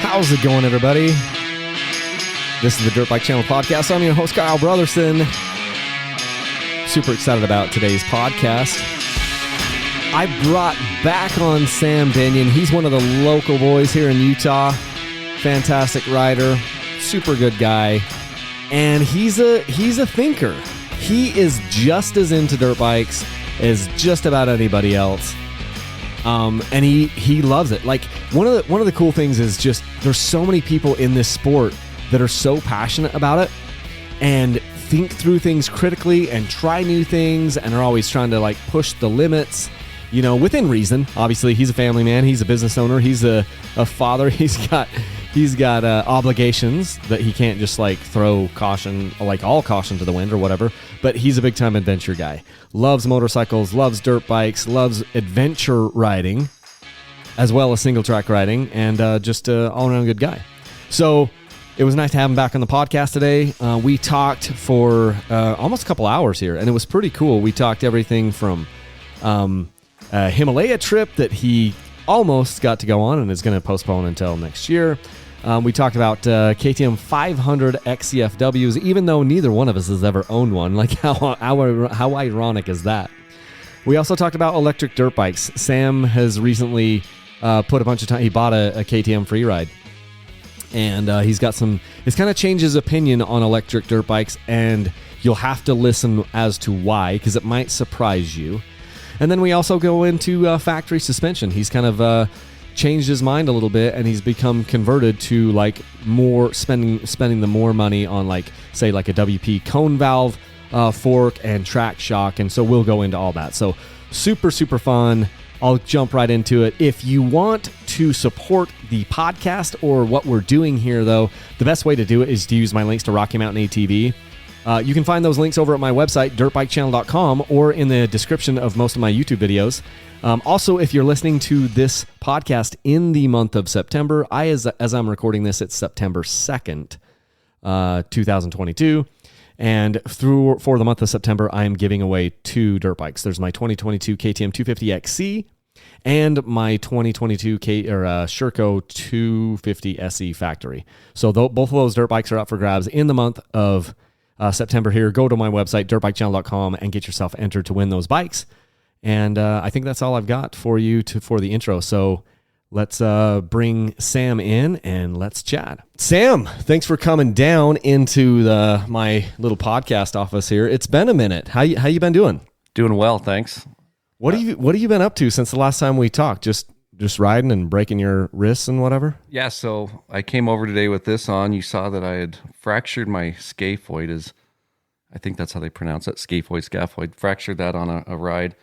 How's it going, everybody? This is the Dirt Bike Channel podcast. I'm your host, Kyle Brotherson. Super excited about today's podcast. I brought back on Sam Bennion. He's one of the local boys here in Utah. Fantastic rider, super good guy, and he's a thinker. He is just as into dirt bikes as just about anybody else. And he loves it. Like one of the cool things is just there's so many people in this sport that are so passionate about it and think through things critically and try new things and are always trying to like push the limits, you know, within reason. Obviously, he's a family man. He's a business owner. He's a father. He's got obligations that he can't just like throw all caution to the wind or whatever. But he's a big time adventure guy. Loves motorcycles, loves dirt bikes, loves adventure riding, as well as single track riding, and just an all around good guy. So it was nice to have him back on the podcast today. We talked for almost a couple hours here, and it was pretty cool. We talked everything from a Himalaya trip that he almost got to go on and is going to postpone until next year. We talked about KTM 500 XCFWs, even though neither one of us has ever owned one. Like, how ironic is that? We also talked about electric dirt bikes. Sam has recently put a bunch of time. He bought a KTM Freeride, and he's kind of changed his opinion on electric dirt bikes, and you'll have to listen as to why, because it might surprise you. And then we also go into factory suspension. He's kind of changed his mind a little bit, and he's become converted to like more spending the more money on like say like a WP cone valve, fork, and track shock. And so we'll go into all that. So super fun. I'll jump right into it. If you want to support the podcast or what we're doing here, though, the best way to do it is to use my links to Rocky Mountain ATV. You can find those links over at my website, dirtbikechannel.com, or in the description of most of my YouTube videos. Also, if you're listening to this podcast in the month of September, as I'm recording this, it's September 2nd, 2022. And for the month of September, I am giving away 2 dirt bikes. There's my 2022 KTM 250XC and my 2022 Sherco 250 SE factory. So both of those dirt bikes are up for grabs in the month of September here. Go to my website, dirtbikechannel.com, and get yourself entered to win those bikes. And I think that's all I've got for you for the intro. So let's bring Sam in and let's chat. Sam, thanks for coming down into my little podcast office here. It's been a minute. How you been doing? Doing well, thanks. What have you been up to since the last time we talked? Just riding and breaking your wrists and whatever? Yeah, so I came over today with this on. You saw that I had fractured my scaphoid. I think that's how they pronounce it, scaphoid. Fractured that on a ride.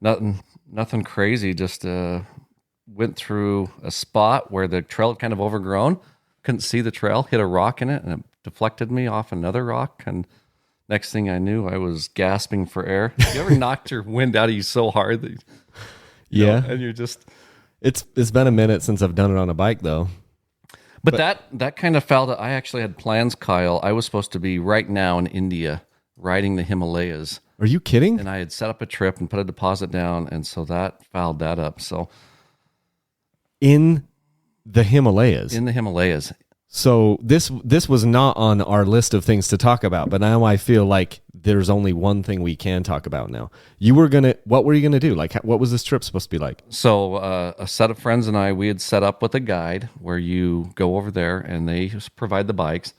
Nothing crazy, just went through a spot where the trail had kind of overgrown. Couldn't see the trail, hit a rock in it, and it deflected me off another rock. And next thing I knew, I was gasping for air. You ever knocked your wind out of you so hard that and you're just... It's been a minute since I've done it on a bike, though. But that kind of felt that I actually had plans, Kyle. I was supposed to be right now in India riding the Himalayas. Are you kidding? And I had set up a trip and put a deposit down, and so that fouled that up. So in the Himalayas? In the Himalayas. So this was not on our list of things to talk about, but now I feel like there's only one thing we can talk about now. What were you gonna do? Like, what was this trip supposed to be like? So a set of friends and we had set up with a guide where you go over there and they provide the bikes,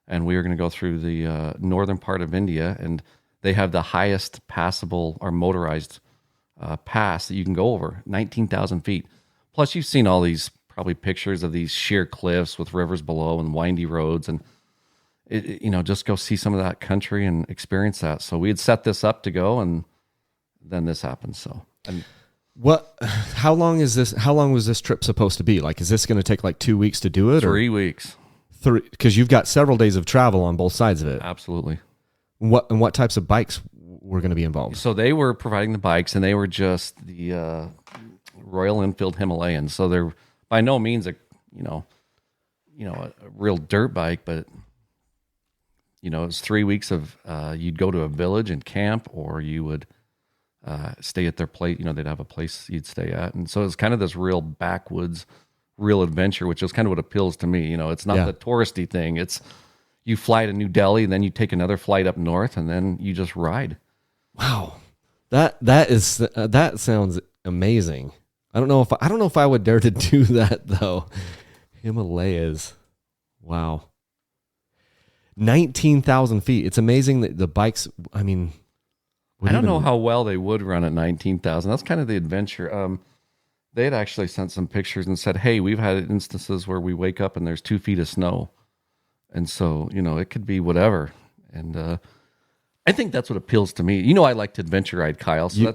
and we were going to go through the northern part of India, and they have the highest passable or motorized pass that you can go over, 19,000 feet. Plus, you've seen all these probably pictures of these sheer cliffs with rivers below and windy roads, and just go see some of that country and experience that. So we had set this up to go, and then this happened. So, how long was this trip supposed to be? Like, is this going to take like 2 weeks to do it? 3 weeks. Because you've got several days of travel on both sides of it. Absolutely. What types of bikes were going to be involved? So they were providing the bikes, and they were just the Royal Enfield Himalayans. So they're by no means a real dirt bike, but it was 3 weeks of you'd go to a village and camp, or you would stay at their place. They'd have a place you'd stay at, and so it was kind of this real backwoods real adventure, which is kind of what appeals to me. It's not Yeah. the touristy thing. It's you fly to New Delhi, and then you take another flight up north, and then you just ride. Wow. That sounds amazing. I don't know if I would dare to do that though. Himalayas. Wow. 19,000 feet. It's amazing that the bikes, I mean, I don't know how well they would run at 19,000. That's kind of the adventure. They had actually sent some pictures and said, hey, we've had instances where we wake up and there's 2 feet of snow. And so, it could be whatever. And I think that's what appeals to me. I like to adventure ride, Kyle. So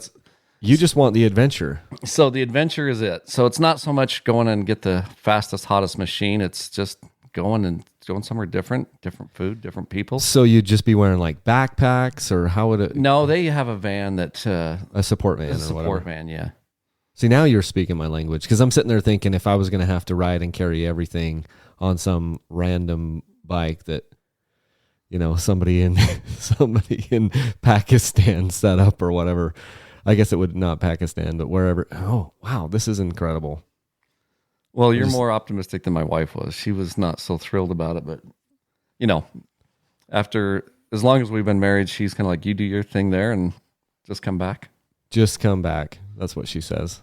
you just want the adventure. So the adventure is it. So it's not so much going and get the fastest, hottest machine. It's just going somewhere different food, different people. So you'd just be wearing like backpacks, or how would it? No, they have a van that a support van. Van, yeah. See, now you're speaking my language, because I'm sitting there thinking if I was going to have to ride and carry everything on some random bike that, somebody in Pakistan set up or whatever. I guess it would not Pakistan, but wherever. Oh, wow, this is incredible. Well, you're more optimistic than my wife was. She was not so thrilled about it, but after as long as we've been married, she's kind of like, you do your thing there and just come back. Just come back. That's what she says.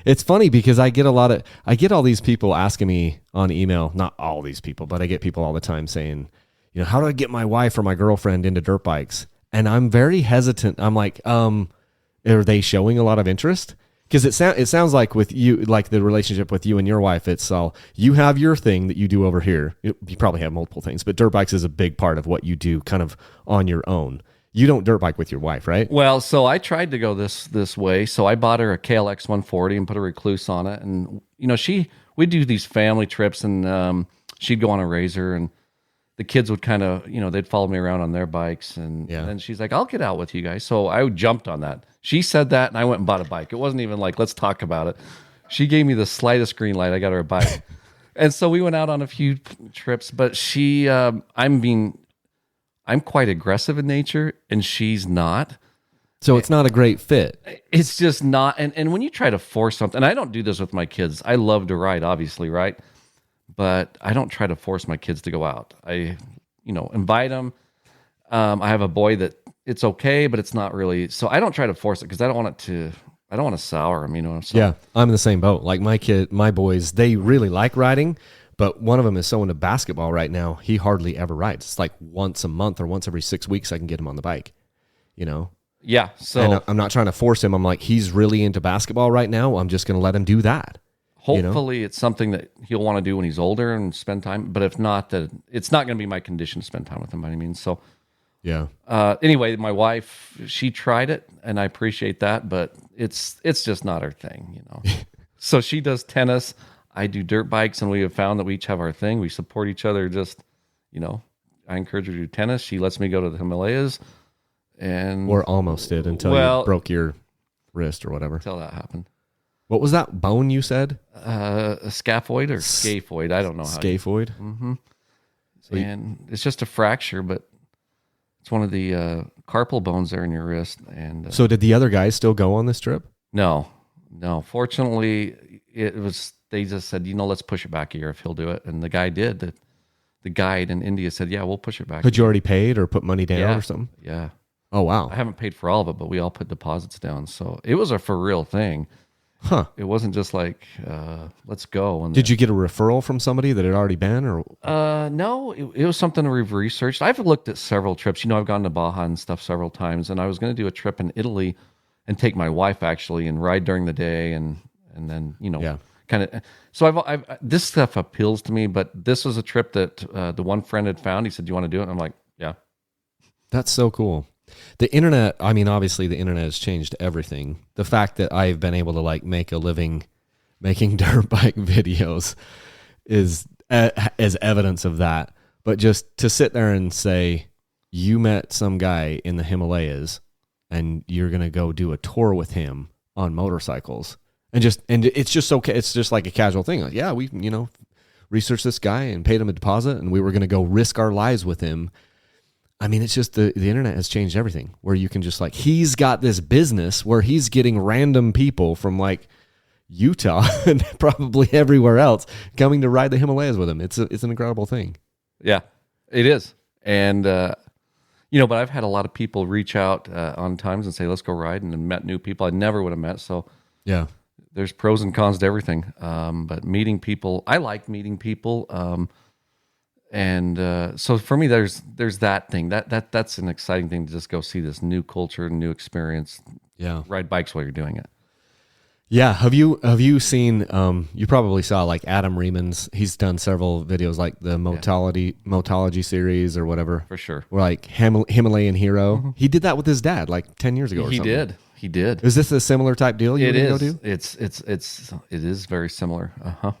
It's funny because I get all these people asking me on email, not all these people, but I get people all the time saying, how do I get my wife or my girlfriend into dirt bikes? And I'm very hesitant. I'm like, are they showing a lot of interest? Because it sounds like with you, like the relationship with you and your wife, it's all, you have your thing that you do over here. You probably have multiple things, but dirt bikes is a big part of what you do kind of on your own. You don't dirt bike with your wife, right? Well, so I tried to go this way. So I bought her a KLX 140 and put a recluse on it. And, we'd do these family trips, and she'd go on a razor, and the kids would kind of, they'd follow me around on their bikes. And then she's like, I'll get out with you guys. So I jumped on that. She said that, and I went and bought a bike. It wasn't even like, let's talk about it. She gave me the slightest green light. I got her a bike. And so we went out on a few trips, but I'm quite aggressive in nature, and she's not. So it's not a great fit. It's just not. And when you try to force something, and I don't do this with my kids. I love to ride, obviously, right? But I don't try to force my kids to go out. I, invite them. I have a boy that it's okay, but it's not really. So I don't try to force it because I don't want to sour them, So. Yeah, I'm in the same boat. Like my boys, they really like riding, but one of them is so into basketball right now, he hardly ever rides. It's like once a month or once every 6 weeks I can get him on the bike, Yeah, so. And I'm not trying to force him. I'm like, he's really into basketball right now. I'm just going to let him do that. Hopefully it's something that he'll want to do when he's older and spend time. But if not, it's not going to be my condition to spend time with him by any means. So, yeah. Anyway, my wife, she tried it, and I appreciate that, but it's just not her thing, So she does tennis. I do dirt bikes, and we have found that we each have our thing. We support each other. Just, I encourage her to do tennis. She lets me go to the Himalayas, or almost did until you broke your wrist or whatever. Until that happened. What was that bone you said? A scaphoid or scaphoid. I don't know how. Scaphoid. Mm-hmm. So it's just a fracture, but it's one of the carpal bones there in your wrist. And so did the other guys still go on this trip? No. Fortunately, it was. They just said, let's push it back a year if he'll do it, and the guy did. The guide in India said, yeah, we'll push it back. Had you already paid or put money down or something? Yeah. Oh wow. I haven't paid for all of it, but we all put deposits down, so it was a for real thing. Huh. It wasn't just like, let's go. And did you get a referral from somebody that had already been? Or no, it was something we've researched. I've looked at several trips. I've gone to Baja and stuff several times, and I was going to do a trip in Italy and take my wife actually and ride during the day and then, kind of. So I've this stuff appeals to me, but this was a trip that the one friend had found. He said, do you want to do it? And I'm like, yeah. That's so cool. The internet, I mean, obviously the internet has changed everything. The fact that I've been able to make a living making dirt bike videos is evidence of that. But just to sit there and say, you met some guy in the Himalayas and you're going to go do a tour with him on motorcycles and it's just okay. It's just like a casual thing. Like, yeah, we, researched this guy and paid him a deposit and we were going to go risk our lives with him. I mean, it's just the internet has changed everything where you can just he's got this business where he's getting random people from Utah and probably everywhere else coming to ride the Himalayas with him. It's an incredible thing. Yeah, it is. And, but I've had a lot of people reach out on times and say, let's go ride, and then met new people I never would have met. So yeah, there's pros and cons to everything. But meeting people, I like meeting people. So for me, there's that thing that's an exciting thing to just go see this new culture, new experience. Yeah. Ride bikes while you're doing it. Yeah. Have you seen, you probably saw like Adam Reeman's, he's done several videos like the Motology series or whatever. For sure. Or like Himalayan Hero. Mm-hmm. He did that with his dad like 10 years ago or something. He did. Is this a similar type deal you go do? It is very similar. Uh-huh.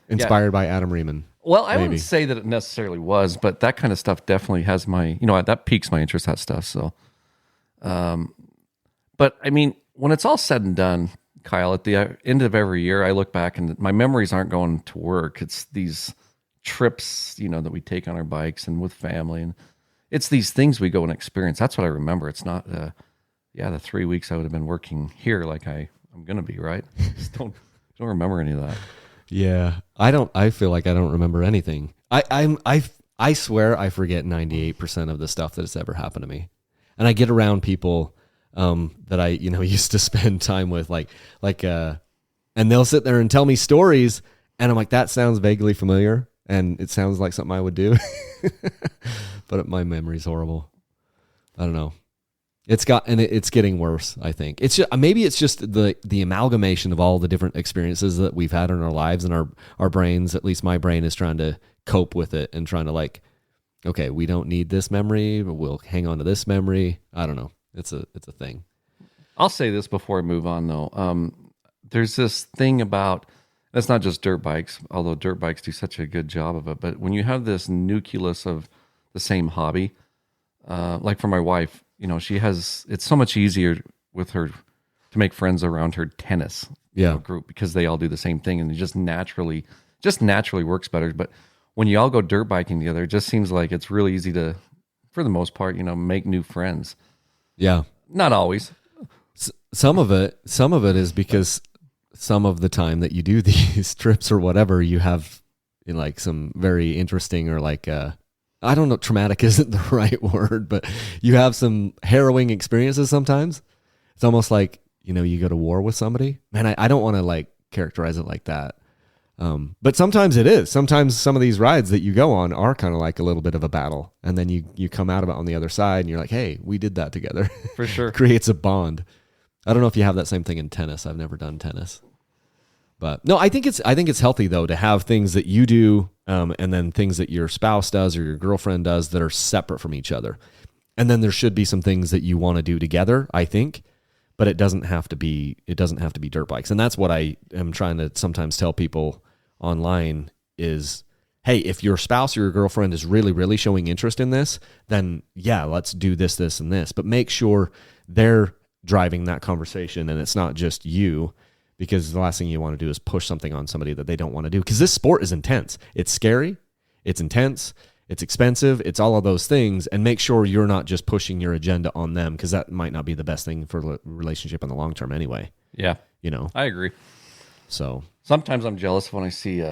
Inspired by Adam Reeman. Well, I wouldn't say that it necessarily was, but that kind of stuff definitely has that piques my interest, that stuff. So, but I mean, when it's all said and done, Kyle, at the end of every year, I look back and my memories aren't going to work. It's these trips, that we take on our bikes and with family, and it's these things we go and experience. That's what I remember. It's not, the 3 weeks I would have been working here like I'm going to be, right? Just don't remember any of that. Yeah, I feel like I don't remember anything. I swear I forget 98% of the stuff that has ever happened to me, and I get around people that I used to spend time with, and they'll sit there and tell me stories, and I'm like, that sounds vaguely familiar, and it sounds like something I would do, but my memory's horrible. I don't know. It's getting worse, I think. Maybe it's just the amalgamation of all the different experiences that we've had in our lives, and our brains, at least my brain, is trying to cope with it and trying to okay, we don't need this memory, but we'll hang on to this memory. I don't know. It's a thing. I'll say this before I move on, though. There's this thing about, it's not just dirt bikes, although dirt bikes do such a good job of it, but when you have this nucleus of the same hobby, like for my wife, it's so much easier with her to make friends around her tennis group, because they all do the same thing, and it just naturally works better. But when you all go dirt biking together, it just seems like it's really easy to, for the most part, make new friends. Yeah. Not always. Some of it is because some of the time that you do these trips or whatever, you have some very interesting or I don't know, traumatic isn't the right word, but you have some harrowing experiences sometimes. It's almost like, you go to war with somebody. Man, I don't want to characterize it like that. But sometimes it is. Sometimes some of these rides that you go on are kind of like a little bit of a battle. And then you come out of it on the other side and you're like, hey, we did that together. For sure. Creates a bond. I don't know if you have that same thing in tennis. I've never done tennis. But no, I think it's healthy though to have things that you do, and then things that your spouse does or your girlfriend does that are separate from each other. And then there should be some things that you want to do together, I think, but it doesn't have to be dirt bikes. And that's what I am trying to sometimes tell people online is, hey, if your spouse or your girlfriend is really, really showing interest in this, then yeah, let's do this, this, and this. But make sure they're driving that conversation and it's not just you. Because the last thing you want to do is push something on somebody that they don't want to do. Because this sport is intense. It's scary. It's intense. It's expensive. It's all of those things. And make sure you're not just pushing your agenda on them, because that might not be the best thing for a relationship in the long term anyway. Yeah. I agree. So sometimes I'm jealous when I see,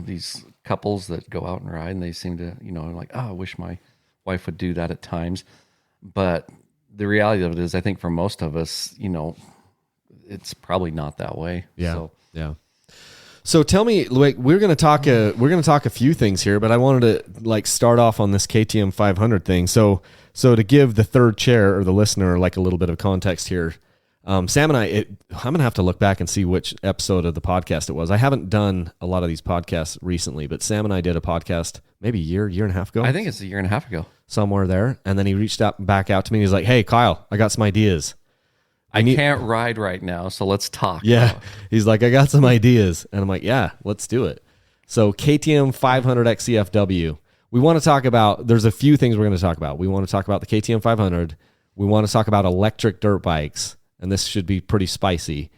these couples that go out and ride and they seem to, like, I wish my wife would do that at times. But the reality of it is, I think for most of us, it's probably not that way. Yeah. So tell me, we're going to talk a few things here, but I wanted to start off on this KTM 500 thing. So to give the third chair or the listener a little bit of context here, Sam and I'm going to have to look back and see which episode of the podcast it was. I haven't done a lot of these podcasts recently, but Sam and I did a podcast maybe a year and a half ago. I think it's a year and a half ago. Somewhere there. And then he reached back out to me. He's like, hey, Kyle, I got some ideas. I can't ride right now, so let's talk. Yeah. He's like, I got some ideas. And I'm like, yeah, let's do it. So KTM 500 XCFW. We want to talk about, there's a few things we're going to talk about. We want to talk about the KTM 500. We want to talk about electric dirt bikes. And this should be pretty spicy.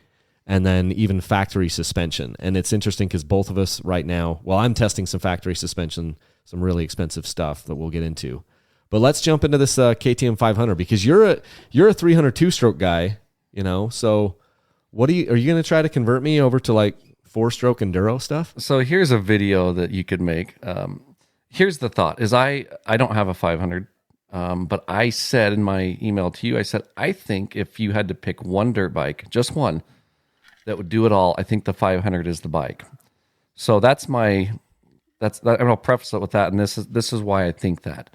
And then even factory suspension. And it's interesting because both of us right now, I'm testing some factory suspension, some really expensive stuff that we'll get into. But let's jump into this KTM 500 because you're a 300 two-stroke guy, so What are you going to try to convert me over to like 4-stroke enduro stuff? So here's a video that you could make. Here's the thought: is I don't have a 500, but I said in my email to you, I said I think if you had to pick one dirt bike, just one, that would do it all, I think the 500 is the bike. So I'll preface it with that, and this is why I think that.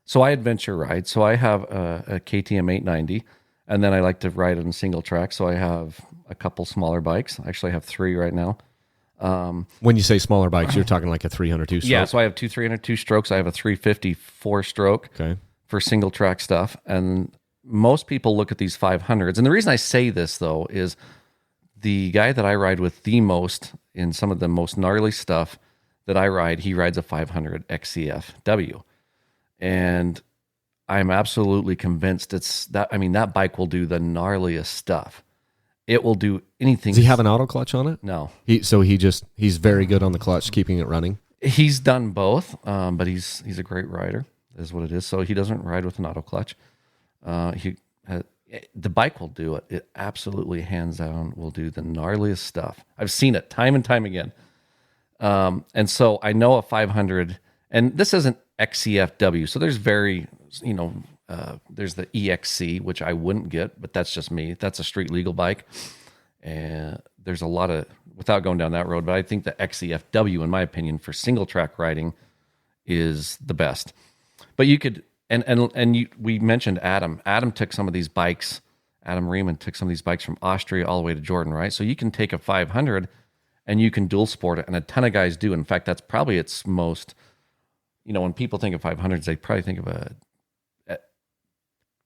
So I adventure ride. So I have a KTM 890, and then I like to ride on single track. So I have a couple smaller bikes. Actually, I have 3 right now. When you say smaller bikes, you're talking like a 302 stroke? Yeah, so I have 2 302 strokes. I have a 350 4-stroke for single track stuff. And most people look at these 500s. And the reason I say this, though, is the guy that I ride with the most in some of the most gnarly stuff that I ride, he rides a 500 XCFW. And I'm absolutely convinced that bike will do the gnarliest stuff. It will do anything. Does he have an auto clutch on it? No. He's very good on the clutch, keeping it running. He's done both, but he's a great rider, is what it is. So he doesn't ride with an auto clutch. The bike will do it. It absolutely, hands down, will do the gnarliest stuff. I've seen it time and time again. And so I know a 500, and this isn't XCFW. So there's there's the EXC, which I wouldn't get, but that's just me. That's a street legal bike. And there's a lot of, without going down that road, but I think the XCFW, in my opinion, for single track riding is the best. But you could, we mentioned Adam. Adam took some of these bikes. Adam Riemann took some of these bikes from Austria all the way to Jordan, right? So you can take a 500 and you can dual sport it, and a ton of guys do. In fact, that's probably its most, when people think of 500s, they probably think of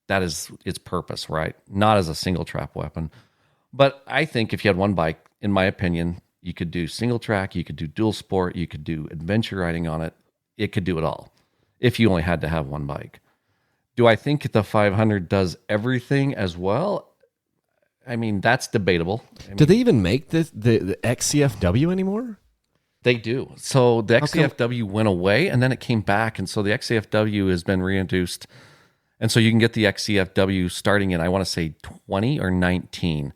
that is its purpose, right? Not as a single track weapon. But I think if you had one bike, in my opinion, you could do single track, you could do dual sport, you could do adventure riding on it. It could do it all if you only had to have one bike. Do I think the 500 does everything as well? I mean, that's debatable. Do they even make the XCFW anymore? They do. So the XCFW went away, and then it came back, and so the XCFW has been reintroduced. And so you can get the XCFW starting in, I want to say, 20 or 19.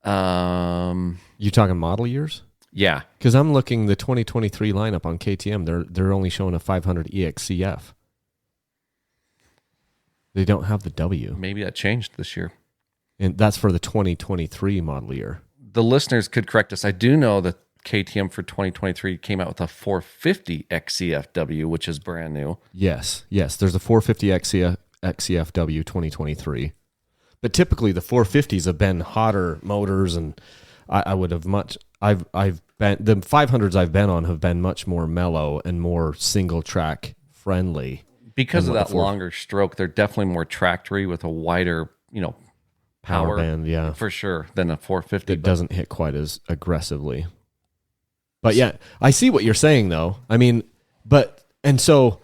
You talking model years? Yeah. Because I'm looking the 2023 lineup on KTM. They're only showing a 500 EXCF. They don't have the W. Maybe that changed this year. And that's for the 2023 model year. The listeners could correct us. I do know that KTM for 2023 came out with a 450 XCFW, which is brand new. Yes. There's a 450 XCFW 2023. But typically the 450s have been hotter motors, and I would have the 500s I've been on have been much more mellow and more single track friendly. Because of that longer stroke, they're definitely more tractory with a wider, power band, yeah, for sure, than a 450. It doesn't hit quite as aggressively. But yeah, I see what you're saying though. I mean, so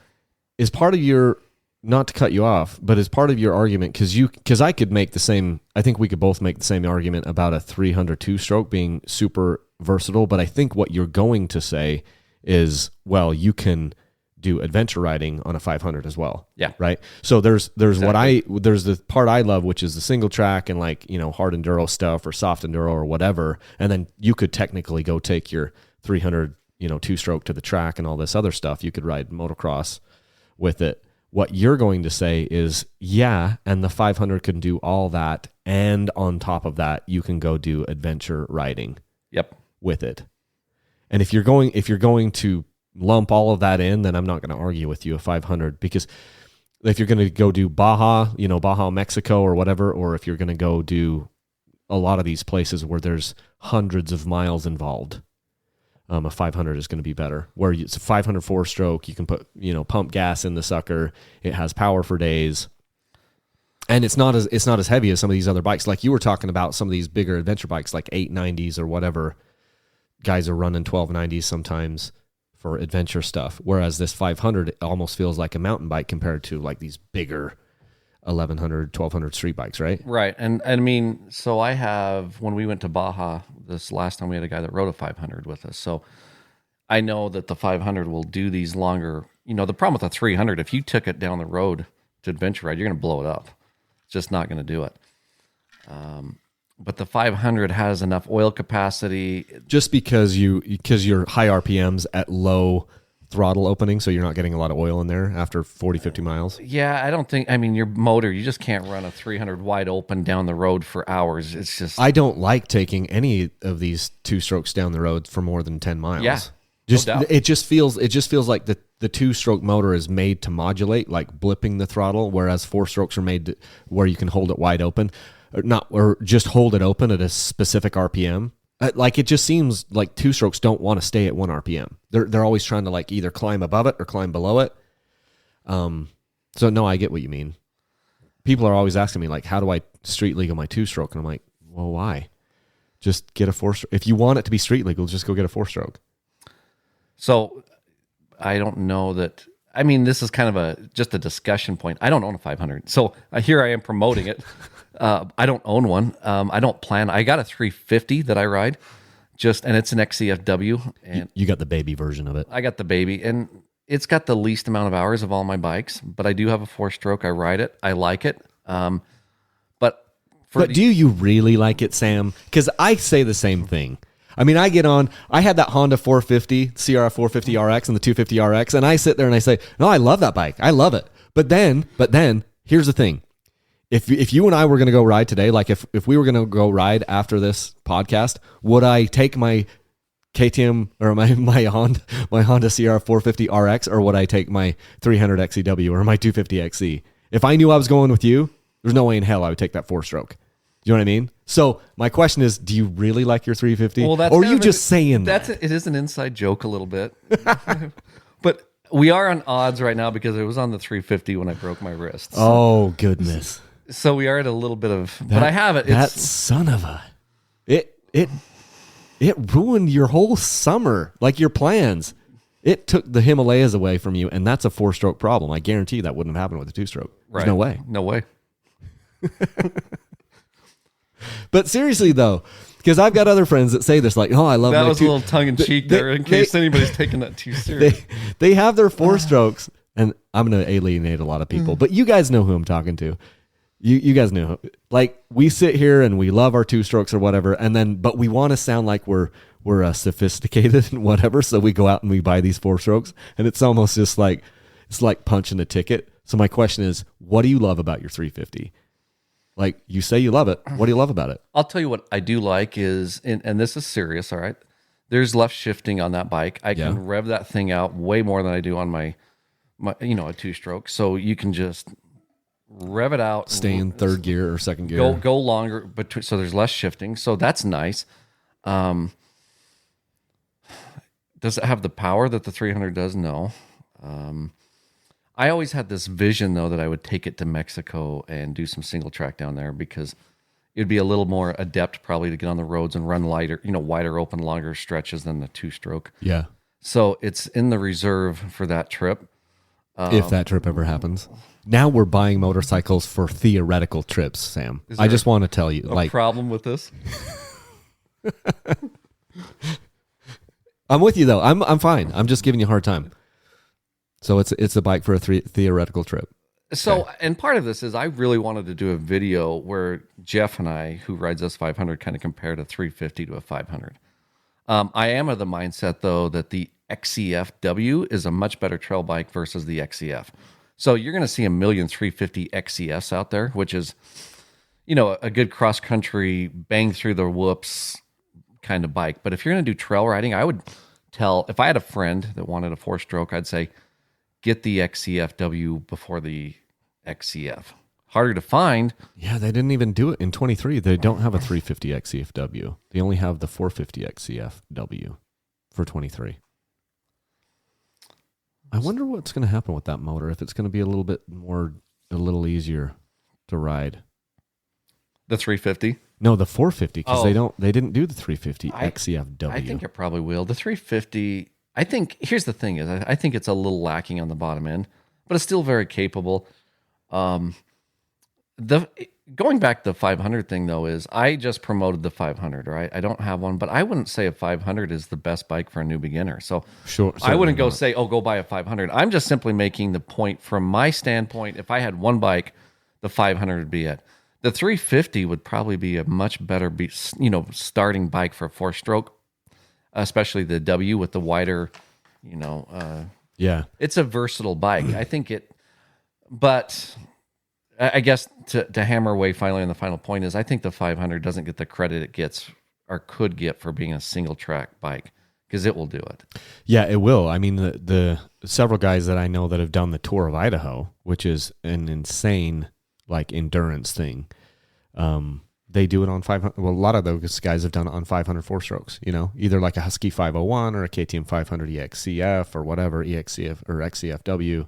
is part of your, not to cut you off, but is part of your argument, because I could make the same, I think we could both make the same argument about a 302 stroke being super versatile, but I think what you're going to say is, well, you can do adventure riding on a 500 as well. Yeah. Right. So there's exactly. there's the part I love, which is the single track and hard enduro stuff or soft enduro or whatever. And then you could technically go take your 300, 2-stroke to the track and all this other stuff. You could ride motocross with it. What you're going to say is, yeah, and the 500 can do all that. And on top of that, you can go do adventure riding. Yep. With it. And if you're going to lump all of that in, then I'm not going to argue with you a 500, because if you're going to go do Baja, Baja, Mexico or whatever, or if you're going to go do a lot of these places where there's hundreds of miles involved, a 500 is going to be better. Where it's a 500 4-stroke, you can put, pump gas in the sucker. It has power for days. And it's not as heavy as some of these other bikes. Like you were talking about some of these bigger adventure bikes, like 890s or whatever. Guys are running 1290s sometimes for adventure stuff, whereas this 500 almost feels like a mountain bike compared to like these bigger 1100, 1200 street bikes, right? Right. And I mean, so I have, when we went to Baja this last time, we had a guy that rode a 500 with us. So I know that the 500 will do these longer, the problem with the 300, if you took it down the road to adventure ride, you're going to blow it up. It's just not going to do it. but the 500 has enough oil capacity. Just because you're high RPMs at low throttle opening, so you're not getting a lot of oil in there after 40, 50 miles. Yeah, I don't think, I mean, your motor, you just can't run a 300 wide open down the road for hours. It's just, I don't like taking any of these two strokes down the road for more than 10 miles. Yeah, just no doubt. it just feels like the two stroke motor is made to modulate, like blipping the throttle, whereas four strokes are made where you can hold it wide open, or just hold it open at a specific RPM. Like, it just seems like two strokes don't want to stay at 1 RPM. They're always trying to like either climb above it or climb below it. So no, I get what you mean. People are always asking me like, how do I street legal my two stroke? And I'm like, well, why? Just get a four stroke. If you want it to be street legal, just go get a four stroke. So I don't know that. I mean, this is kind of just a discussion point. I don't own a 500. So here I am promoting it. I don't own one. I don't plan. I got a 350 that I ride, and it's an XCFW. And you got the baby version of it. I got the baby, and it's got the least amount of hours of all my bikes. But I do have a four stroke. I ride it. I like it. But do you really like it, Sam? Because I say the same thing. I mean, I had that Honda 450, CRF 450 RX and the 250 RX, and I sit there and I say, no, I love that bike. I love it. But then, here's the thing. If you and I were going to go ride today, like if we were going to go ride after this podcast, would I take my KTM or my Honda CRF 450 RX, or would I take my 300 XCW or my 250 XC? If I knew I was going with you, there's no way in hell I would take that four stroke. You know what I mean? So my question is, do you really like your 350? Well, or are you just saying that? It is an inside joke a little bit. But we are on odds right now because it was on the 350 when I broke my wrist. Oh, goodness. So we are at a little bit of, but I have it. That son of a, it ruined your whole summer, like your plans. It took the Himalayas away from you, and that's a four stroke problem. I guarantee that wouldn't have happened with a two stroke. There's no way. No way. But seriously though, because I've got other friends that say this, like, "Oh, I love that." Was a little tongue in cheek there, in case anybody's taking that too serious. They have their four strokes, and I'm going to alienate a lot of people, but you guys know who I'm talking to. You guys know, like, we sit here and we love our two strokes or whatever, but we want to sound like we're sophisticated and whatever, so we go out and we buy these four strokes, and it's almost just like it's like punching a ticket. So my question is, what do you love about your 350? Like, you say you love it. What do you love about it? I'll tell you what I do like is, and this is serious, all right? There's left shifting on that bike. I can rev that thing out way more than I do on my a two-stroke. So you can just rev it out. Stay in third gear or second gear. Go longer, so there's less shifting. So that's nice. Does it have the power that the 300 does? No. I always had this vision, though, that I would take it to Mexico and do some single track down there because it'd be a little more adept probably to get on the roads and run lighter, wider open, longer stretches than the two stroke. Yeah. So it's in the reserve for that trip. If that trip ever happens. Now we're buying motorcycles for theoretical trips, Sam. I just want to tell you. A problem with this? I'm with you, though. I'm fine. I'm just giving you a hard time. So it's a bike for a theoretical trip. So, okay. And part of this is I really wanted to do a video where Jeff and I, who rides this 500, kind of compared a 350 to a 500. I am of the mindset, though, that the XCFW is a much better trail bike versus the XCF. So you're going to see a million 350 XCFs out there, which is, a good cross-country, bang through the whoops kind of bike. But if you're going to do trail riding, I would if I had a friend that wanted a four-stroke, I'd say, get the XCFW before the XCF. Harder to find. Yeah, they didn't even do it in 23. They don't have a 350 XCFW. They only have the 450 XCFW for 23. I wonder what's going to happen with that motor, if it's going to be a little easier to ride. The 350? No, the 450, because they didn't do the 350 XCFW. I think it probably will. The 350, I think, here's the thing is, I think it's a little lacking on the bottom end, but it's still very capable. Going back to the 500 thing, though, is I just promoted the 500, right? I don't have one, but I wouldn't say a 500 is the best bike for a new beginner. So sure, I wouldn't go say, go buy a 500. I'm just simply making the point from my standpoint. If I had one bike, the 500 would be it. The 350 would probably be a much better, starting bike for a 4-stroke, especially the W with the wider, Yeah. It's a versatile bike. I think but I guess to hammer away finally on the final point is I think the 500 doesn't get the credit it gets or could get for being a single track bike, because it will do it. Yeah, it will. I mean, the several guys that I know that have done the Tour of Idaho, which is an insane endurance thing. They do it on 500. Well, a lot of those guys have done it on 500 4-strokes, either like a Husky 501 or a KTM 500 EXCF or whatever, EXCF or XCFW.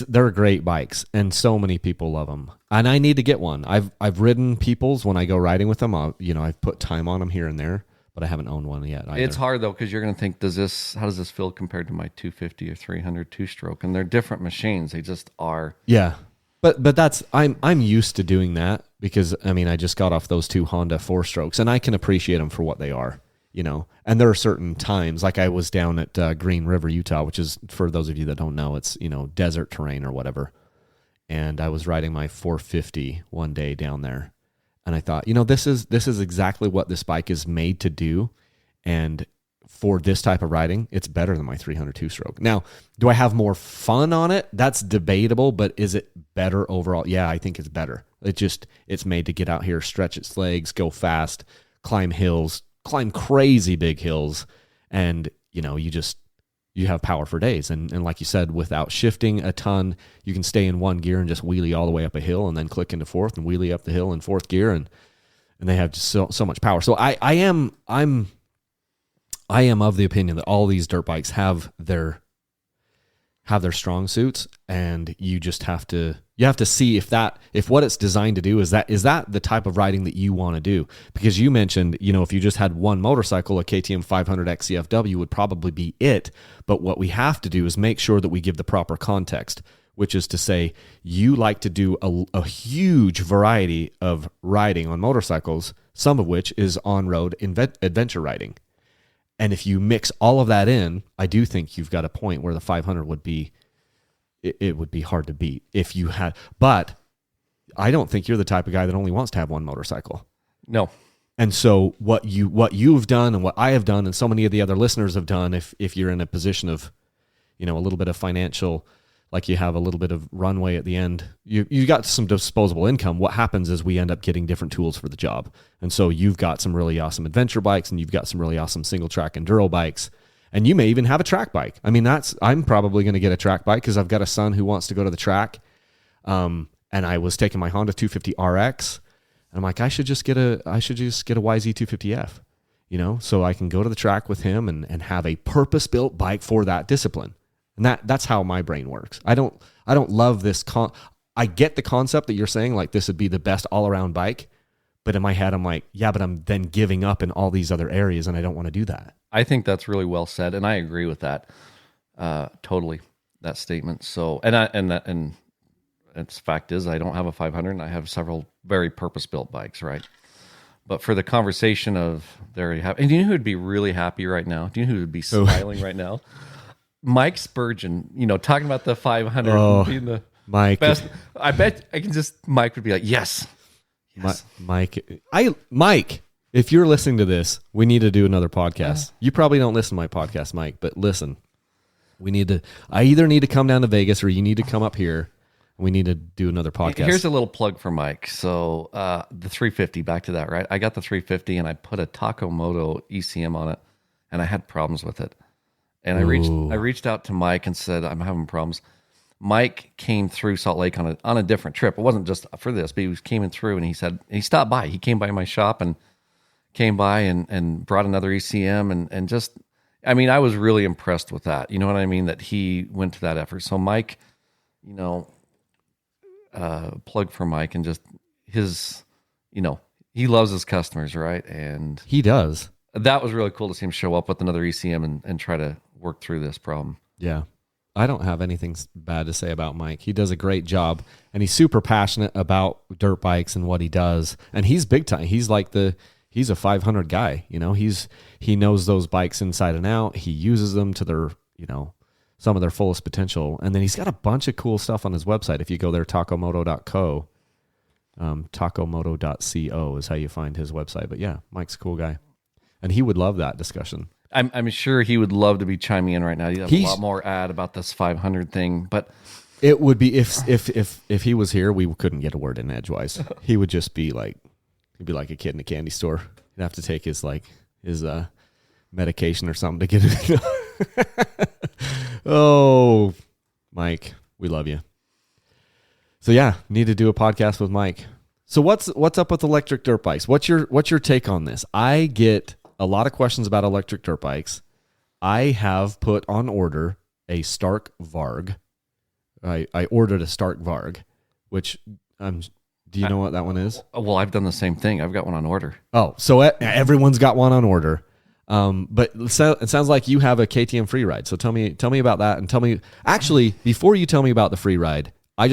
They're great bikes, and so many people love them. And I need to get one. I've ridden Peoples when I go riding with them. I've put time on them here and there, but I haven't owned one yet either. It's hard though, because you're going to think, how does this feel compared to my 250 or 300 2-stroke? And they're different machines. They just are. Yeah. But that's I'm used to doing that, because I just got off those 2 Honda 4-strokes, and I can appreciate them for what they are, And there are certain times, like I was down at Green River, Utah, which is, for those of you that don't know, it's desert terrain or whatever. And I was riding my 450 one day down there, and I thought, this is exactly what this bike is made to do, and for this type of riding, it's better than my 300 2-stroke. Now, do I have more fun on it? That's debatable, but is it better overall? Yeah, I think it's better. It's made to get out here, stretch its legs, go fast, climb hills, climb crazy big hills, and you have power for days. And like you said, without shifting a ton, you can stay in one gear and just wheelie all the way up a hill, and then click into fourth and wheelie up the hill in fourth gear, and they have just so much power. So I am of the opinion that all these dirt bikes have their strong suits, and you just have to see if what it's designed to do is that the type of riding that you want to do. Because you mentioned, if you just had one motorcycle, a KTM 500 XCFW would probably be it. But what we have to do is make sure that we give the proper context, which is to say, you like to do a huge variety of riding on motorcycles, some of which is on-road adventure riding. And if you mix all of that in, I do think you've got a point where the 500 would be, it would be hard to beat if you had. But I don't think you're the type of guy that only wants to have one motorcycle. No. And so what you've done and what I have done and so many of the other listeners have done, if you're in a position of, a little bit of financial, like you have a little bit of runway at the end, you got some disposable income. What happens is we end up getting different tools for the job. And so you've got some really awesome adventure bikes, and you've got some really awesome single track enduro bikes, and you may even have a track bike. I'm probably going to get a track bike because I've got a son who wants to go to the track. And I was taking my Honda 250 RX, and I'm like, I should just get a YZ 250F, so I can go to the track with him and have a purpose built bike for that discipline. And that's how my brain works. I don't love this. I get the concept that you're saying, like this would be the best all around bike, but in my head, I'm like, yeah, but I'm then giving up in all these other areas, and I don't want to do that. I think that's really well said, and I agree with that totally. That statement. So, and its fact is, I don't have a 500, and I have several very purpose built bikes, right? But for the conversation of there you have, and do you know who would be really happy right now? Do you know who would be smiling right now? Mike Spurgeon, talking about the 500 being the Mike, best. I bet Mike would be like, yes. Mike, if you're listening to this, we need to do another podcast. You probably don't listen to my podcast, Mike, but listen, I either need to come down to Vegas or you need to come up here. We need to do another podcast. Here's a little plug for Mike. So the 350, back to that, right? I got the 350 and I put a Takamoto ECM on it, and I had problems with it. And I reached out to Mike and said, I'm having problems. Mike came through Salt Lake on a different trip. It wasn't just for this, but he came through, and he said, he stopped by. He came by my shop and came by and brought another ECM and just, I was really impressed with that. You know what I mean? That he went to that effort. So Mike, plug for Mike, and just his, he loves his customers, right? And he does. That was really cool to see him show up with another ECM and try to work through this problem. Yeah. I don't have anything bad to say about Mike. He does a great job, and he's super passionate about dirt bikes and what he does. And he's big time. He's a 500 guy. He knows those bikes inside and out. He uses them to their, some of their fullest potential. And then he's got a bunch of cool stuff on his website. If you go there, takamoto.co, Takomoto.co is how you find his website. But yeah, Mike's a cool guy. And he would love that discussion. I'm sure he would love to be chiming in right now. You have a lot more ad about this 500 thing, but it would be if he was here, we couldn't get a word in edgewise. He would just be like, he'd be like a kid in a candy store. He'd have to take his medication or something to get it. Oh, Mike, we love you. So yeah, need to do a podcast with Mike. So what's up with electric dirt bikes? What's your take on this? I get a lot of questions about electric dirt bikes. I have put on order a Stark Varg. I ordered a Stark Varg, which do you know what that one is? Well, I've done the same thing. I've got one on order. Oh, so everyone's got one on order. But it sounds like you have a KTM free ride. So tell me about that, and actually, before you tell me about the free ride, I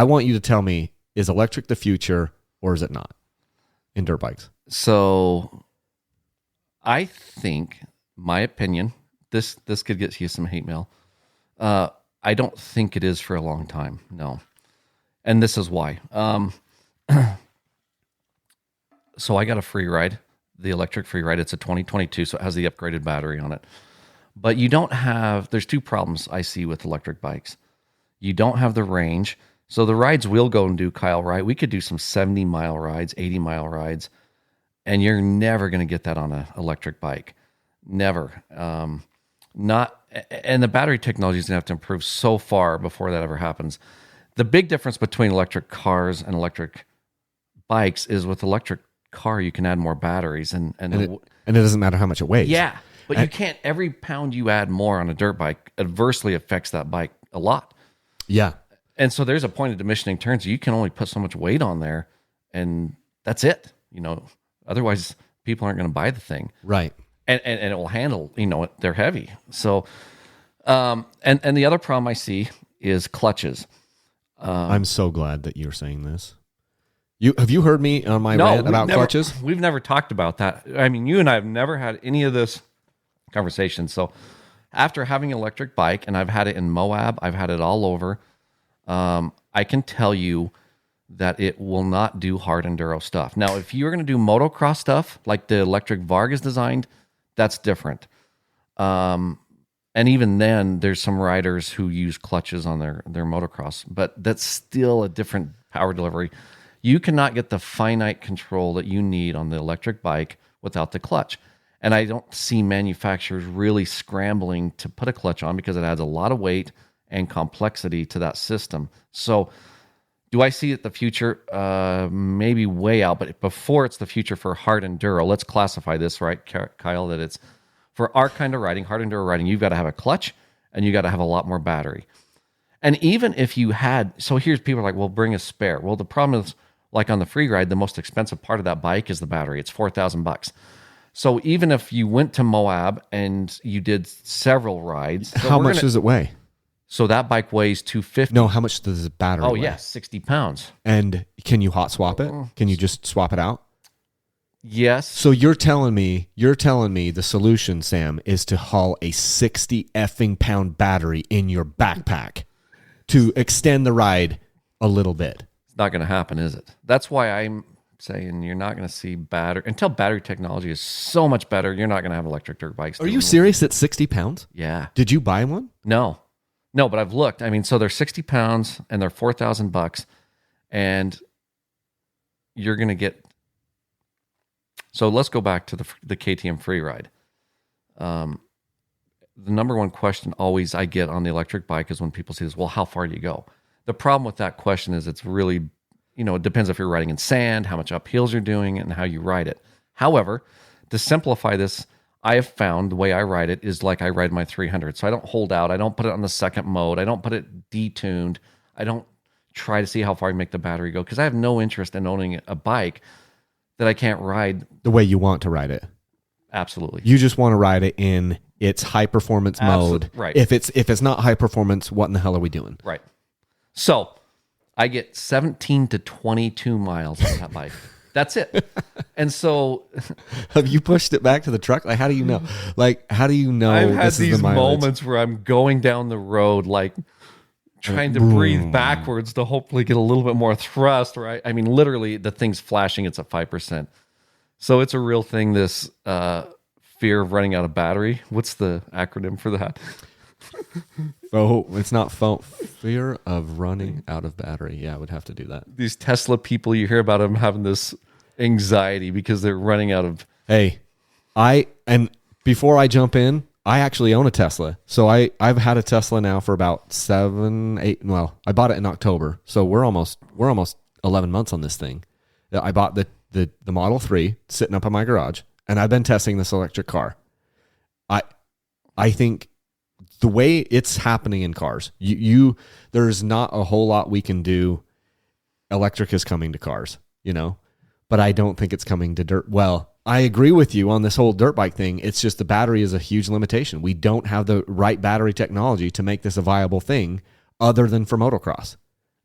want you to tell me, is electric the future or is it not in dirt bikes? So I think, my opinion, this could get you some hate mail. I don't think it is for a long time. No. And this is why. So I got a free ride, the electric free ride. It's a 2022, so it has the upgraded battery on it. But there's two problems I see with electric bikes. You don't have the range. So the rides we'll go and do, Kyle, right? We could do some 70-mile rides, 80-mile rides, and you're never going to get that on an electric bike. Never. And the battery technology is going to have to improve so far before that ever happens. The big difference between electric cars and electric bikes is with electric car, you can add more batteries. And it doesn't matter how much it weighs. Yeah, but you can't, every pound you add more on a dirt bike adversely affects that bike a lot. Yeah. And so there's a point of diminishing returns. You can only put so much weight on there, and that's it. Otherwise people aren't going to buy the thing. Right. And it will handle, they're heavy. So, and the other problem I see is clutches. I'm so glad that you're saying this. Have you heard me on my rant about clutches? We've never talked about that. I mean, you and I have never had any of this conversation. So after having an electric bike, and I've had it in Moab, I've had it all over, I can tell you that it will not do hard enduro stuff. Now, if you're going to do motocross stuff, like the electric Varg is designed, that's different. And even then, there's some riders who use clutches on their motocross, but that's still a different power delivery. You cannot get the finite control that you need on the electric bike without the clutch. And I don't see manufacturers really scrambling to put a clutch on because it adds a lot of weight and complexity to that system. So do I see it the future? Maybe way out, but before it's the future for hard enduro, let's classify this, right, Kyle, that it's for our kind of riding, hard enduro riding, you've got to have a clutch and you got to have a lot more battery. And even if you had, so here's people are like, well, bring a spare. Well, the problem is, like on the free ride, the most expensive part of that bike is the battery. It's $4,000. So even if you went to Moab and you did several rides, how much does it weigh? So that bike weighs 250. No, how much does the battery weigh? Yeah, 60 pounds. And can you hot swap it? Can you just swap it out? Yes. So you're telling me the solution, Sam, is to haul a 60 effing pound battery in your backpack to extend the ride a little bit. It's not going to happen, is it? That's why I'm saying you're not going to see until battery technology is so much better, you're not going to have electric dirt bikes. Are you serious at 60 pounds? Yeah. Did you buy one? No, but I've looked. I mean, so they're 60 pounds and they're $4,000, and you're going to get. So let's go back to the KTM free ride. The number one question always I get on the electric bike is when people say this, well, how far do you go? The problem with that question is it's really, it depends if you're riding in sand, how much uphills you're doing, and how you ride it. However, to simplify this, I have found the way I ride it is like I ride my 300. So I don't hold out. I don't put it on the second mode. I don't put it detuned. I don't try to see how far I make the battery go because I have no interest in owning a bike that I can't ride the way you want to ride it. Absolutely. You just want to ride it in its high performance mode. Right. If it's not high performance, what in the hell are we doing? Right. So I get 17 to 22 miles on that bike. That's it. And so have you pushed it back to the truck? Like, how do you know? I've had these moments where I'm going down the road, like trying to breathe backwards to hopefully get a little bit more thrust, right? I mean, literally, the thing's flashing. It's at 5%. So it's a real thing, this fear of running out of battery. What's the acronym for that? Oh, it's not fear of running out of battery. Yeah, I would have to do that. These Tesla people, you hear about them having this anxiety because they're running out of... Hey, and before I jump in, I actually own a Tesla. So I've had a Tesla now for about 7, 8. Well, I bought it in October. So we're almost 11 months on this thing. I bought the Model 3 sitting up in my garage, and I've been testing this electric car. I think the way it's happening in cars, there's not a whole lot we can do. Electric is coming to cars, but I don't think it's coming to dirt. Well, I agree with you on this whole dirt bike thing. It's just the battery is a huge limitation. We don't have the right battery technology to make this a viable thing other than for motocross.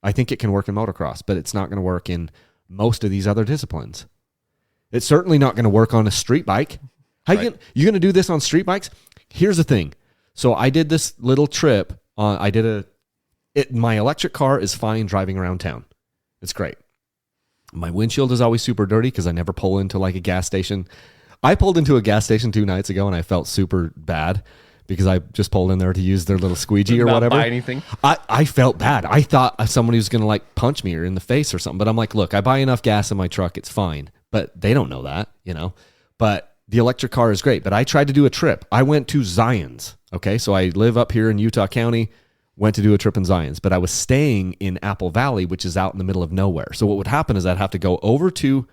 I think it can work in motocross, but it's not going to work in most of these other disciplines. It's certainly not going to work on a street bike. How you going to do this on street bikes? Here's the thing. So I did this little trip. My electric car is fine driving around town. It's great. My windshield is always super dirty because I never pull into like a gas station. I pulled into a gas station 2 nights ago and I felt super bad because I just pulled in there to use their little squeegee or whatever. Buy anything. I felt bad. I thought somebody was going to like punch me or in the face or something. But I'm like, look, I buy enough gas in my truck. It's fine. But they don't know that, But the electric car is great. But I tried to do a trip. I went to Zions. Okay. So I live up here in Utah County, went to do a trip in Zions. But I was staying in Apple Valley, which is out in the middle of nowhere. So what would happen is I'd have to go over to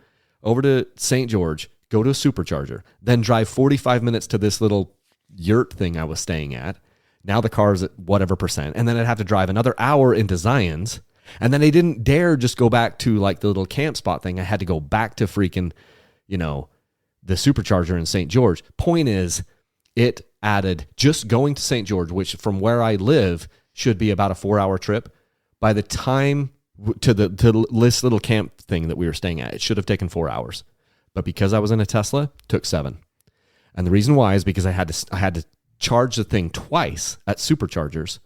St. George, go to a supercharger, then drive 45 minutes to this little yurt thing I was staying at. Now the car's at whatever percent. And then I'd have to drive another hour into Zions. And then I didn't dare just go back to like the little camp spot thing. I had to go back to freaking, the supercharger in St. George. Point is, it added just going to St. George, which from where I live should be about a 4-hour trip. By the time to this little camp thing that we were staying at, it should have taken 4 hours. But because I was in a Tesla, it took 7. And the reason why is because I had to charge the thing twice at superchargers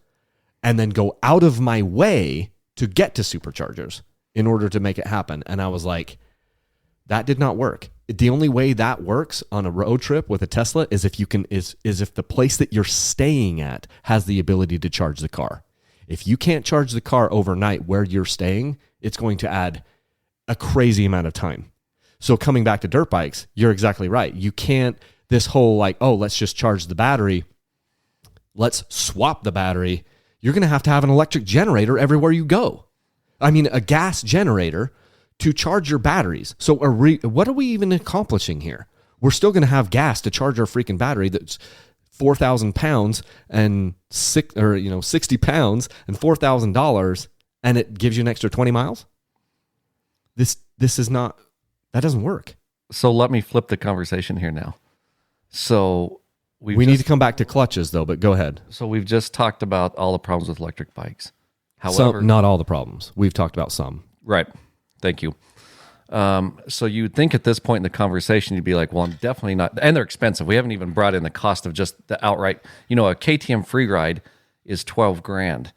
and then go out of my way to get to superchargers in order to make it happen. And I was like, that did not work. The only way that works on a road trip with a Tesla is if if the place that you're staying at has the ability to charge the car. If you can't charge the car overnight where you're staying, it's going to add a crazy amount of time. So coming back to dirt bikes, you're exactly right. You can't, this whole like, oh, let's just charge the battery. Let's swap the battery. You're going to have an electric generator everywhere you go. I mean, a gas generator to charge your batteries. So what are we even accomplishing here? We're still going to have gas to charge our freaking battery that's 4,000 pounds and 60 pounds and $4,000, and it gives you an extra 20 miles. This is not, that doesn't work. So let me flip the conversation here now. So we need to come back to clutches though, but go ahead. So we've just talked about all the problems with electric bikes. However, not all the problems. We've talked about some. Right. Thank you. So you'd think at this point in the conversation, you'd be like, well, I'm definitely not, and they're expensive. We haven't even brought in the cost of just the outright, a KTM free ride is $12,000.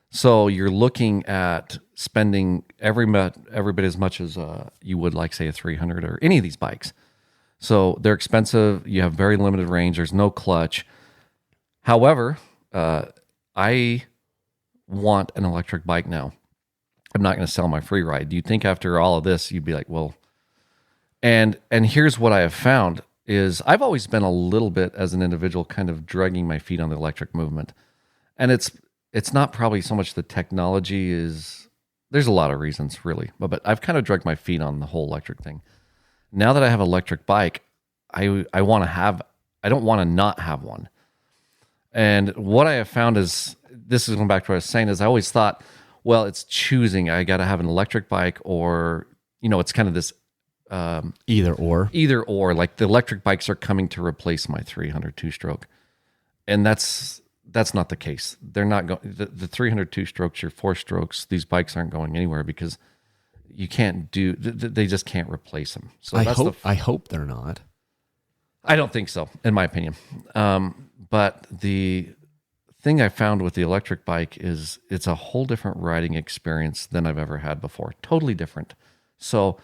So you're looking at spending every bit as much as you would like, say, a 300 or any of these bikes. So they're expensive. You have very limited range. There's no clutch. However, I want an electric bike now. I'm not going to sell my free ride. Do you think after all of this, you'd be like, well, and here's what I have found is I've always been a little bit as an individual kind of dragging my feet on the electric movement. And it's not probably so much the technology is, there's a lot of reasons really, but I've kind of dragged my feet on the whole electric thing. Now that I have an electric bike, I want to have, I don't want to not have one. And what I have found is, this is going back to what I was saying, is I always thought, well, it's choosing. I got to have an electric bike or, it's kind of this either or. Like the electric bikes are coming to replace my 300 two-stroke. And that's not the case. They're not going, the 300 two-strokes, your 4-strokes, these bikes aren't going anywhere because you can't they just can't replace them. So I hope they're not. I don't think so, in my opinion. But the thing I found with the electric bike is it's a whole different riding experience than I've ever had before. Totally different. So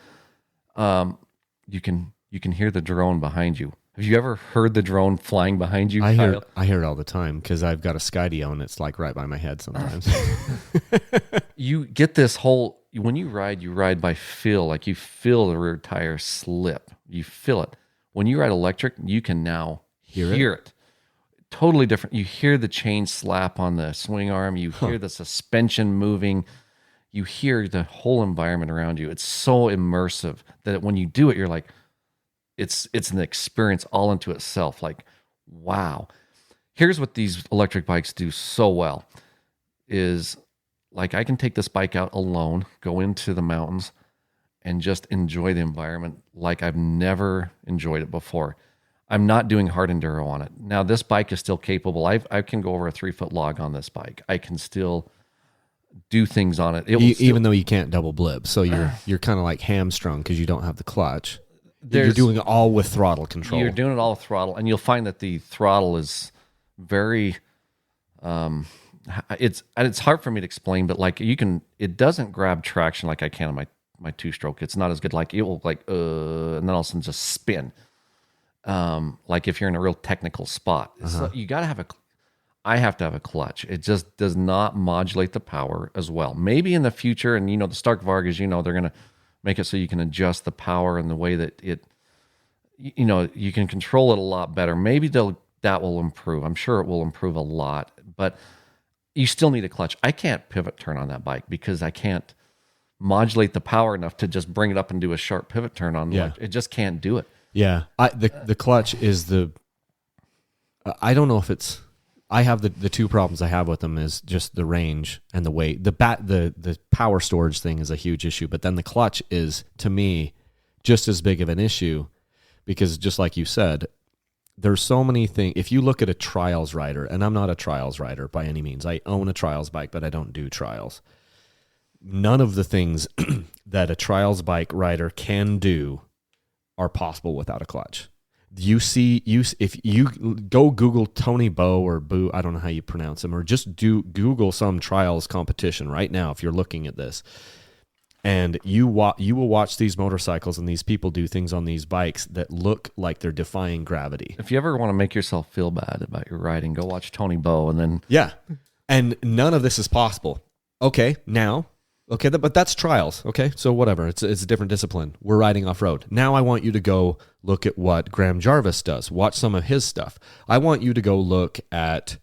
you can hear the drone behind you. Have you ever heard the drone flying behind you? I hear it all the time because I've got a Skydio and it's like right by my head sometimes. You get this whole, when you ride by feel, like you feel the rear tire slip. You feel it. When you ride electric, you can now hear it. Totally different. You hear the chain slap on the swing arm. You hear the suspension moving. You hear the whole environment around you. It's so immersive that when you do it, you're like, it's an experience all into itself. Like, wow. Here's what these electric bikes do so well is like I can take this bike out alone, go into the mountains, and just enjoy the environment like I've never enjoyed it before. I'm not doing hard enduro on it. Now, this bike is still capable. I can go over a 3-foot log on this bike. I can still do things on it. Even though you can't double blip. So you're kind of like hamstrung because you don't have the clutch. You're doing it all with throttle control. You're doing it all with throttle, and you'll find that the throttle is very... it's hard for me to explain, but like it doesn't grab traction like I can on my 2-stroke. It's not as good. Like it will and then all of a sudden just spin. Like if you're in a real technical spot, so you got to I have to have a clutch. It just does not modulate the power as well. Maybe in the future, and the Stark Vargas, they're going to make it so you can adjust the power and the way that you can control it a lot better. Maybe that will improve. I'm sure it will improve a lot, but you still need a clutch. I can't pivot turn on that bike because I can't modulate the power enough to just bring it up and do a sharp pivot turn on. Yeah. It just can't do it. Yeah. The clutch is I don't know if it's, I have the two problems I have with them is just the range and the weight. The power storage thing is a huge issue, but then the clutch is, to me, just as big of an issue because just like you said, there's so many things. If you look at a trials rider, and I'm not a trials rider by any means. I own a trials bike, but I don't do trials. None of the things that a trials bike rider can do are possible without a clutch. If you go Google Tony Bow or Boo, I don't know how you pronounce him, or just do Google some trials competition right now if you're looking at this. And you will watch these motorcycles and these people do things on these bikes that look like they're defying gravity. If you ever want to make yourself feel bad about your riding, go watch Tony Bow and then... Yeah. And none of this is possible. Okay, but that's trials. Okay, so whatever. It's a different discipline. We're riding off-road. Now I want you to go look at what Graham Jarvis does. Watch some of his stuff. I want you to go look at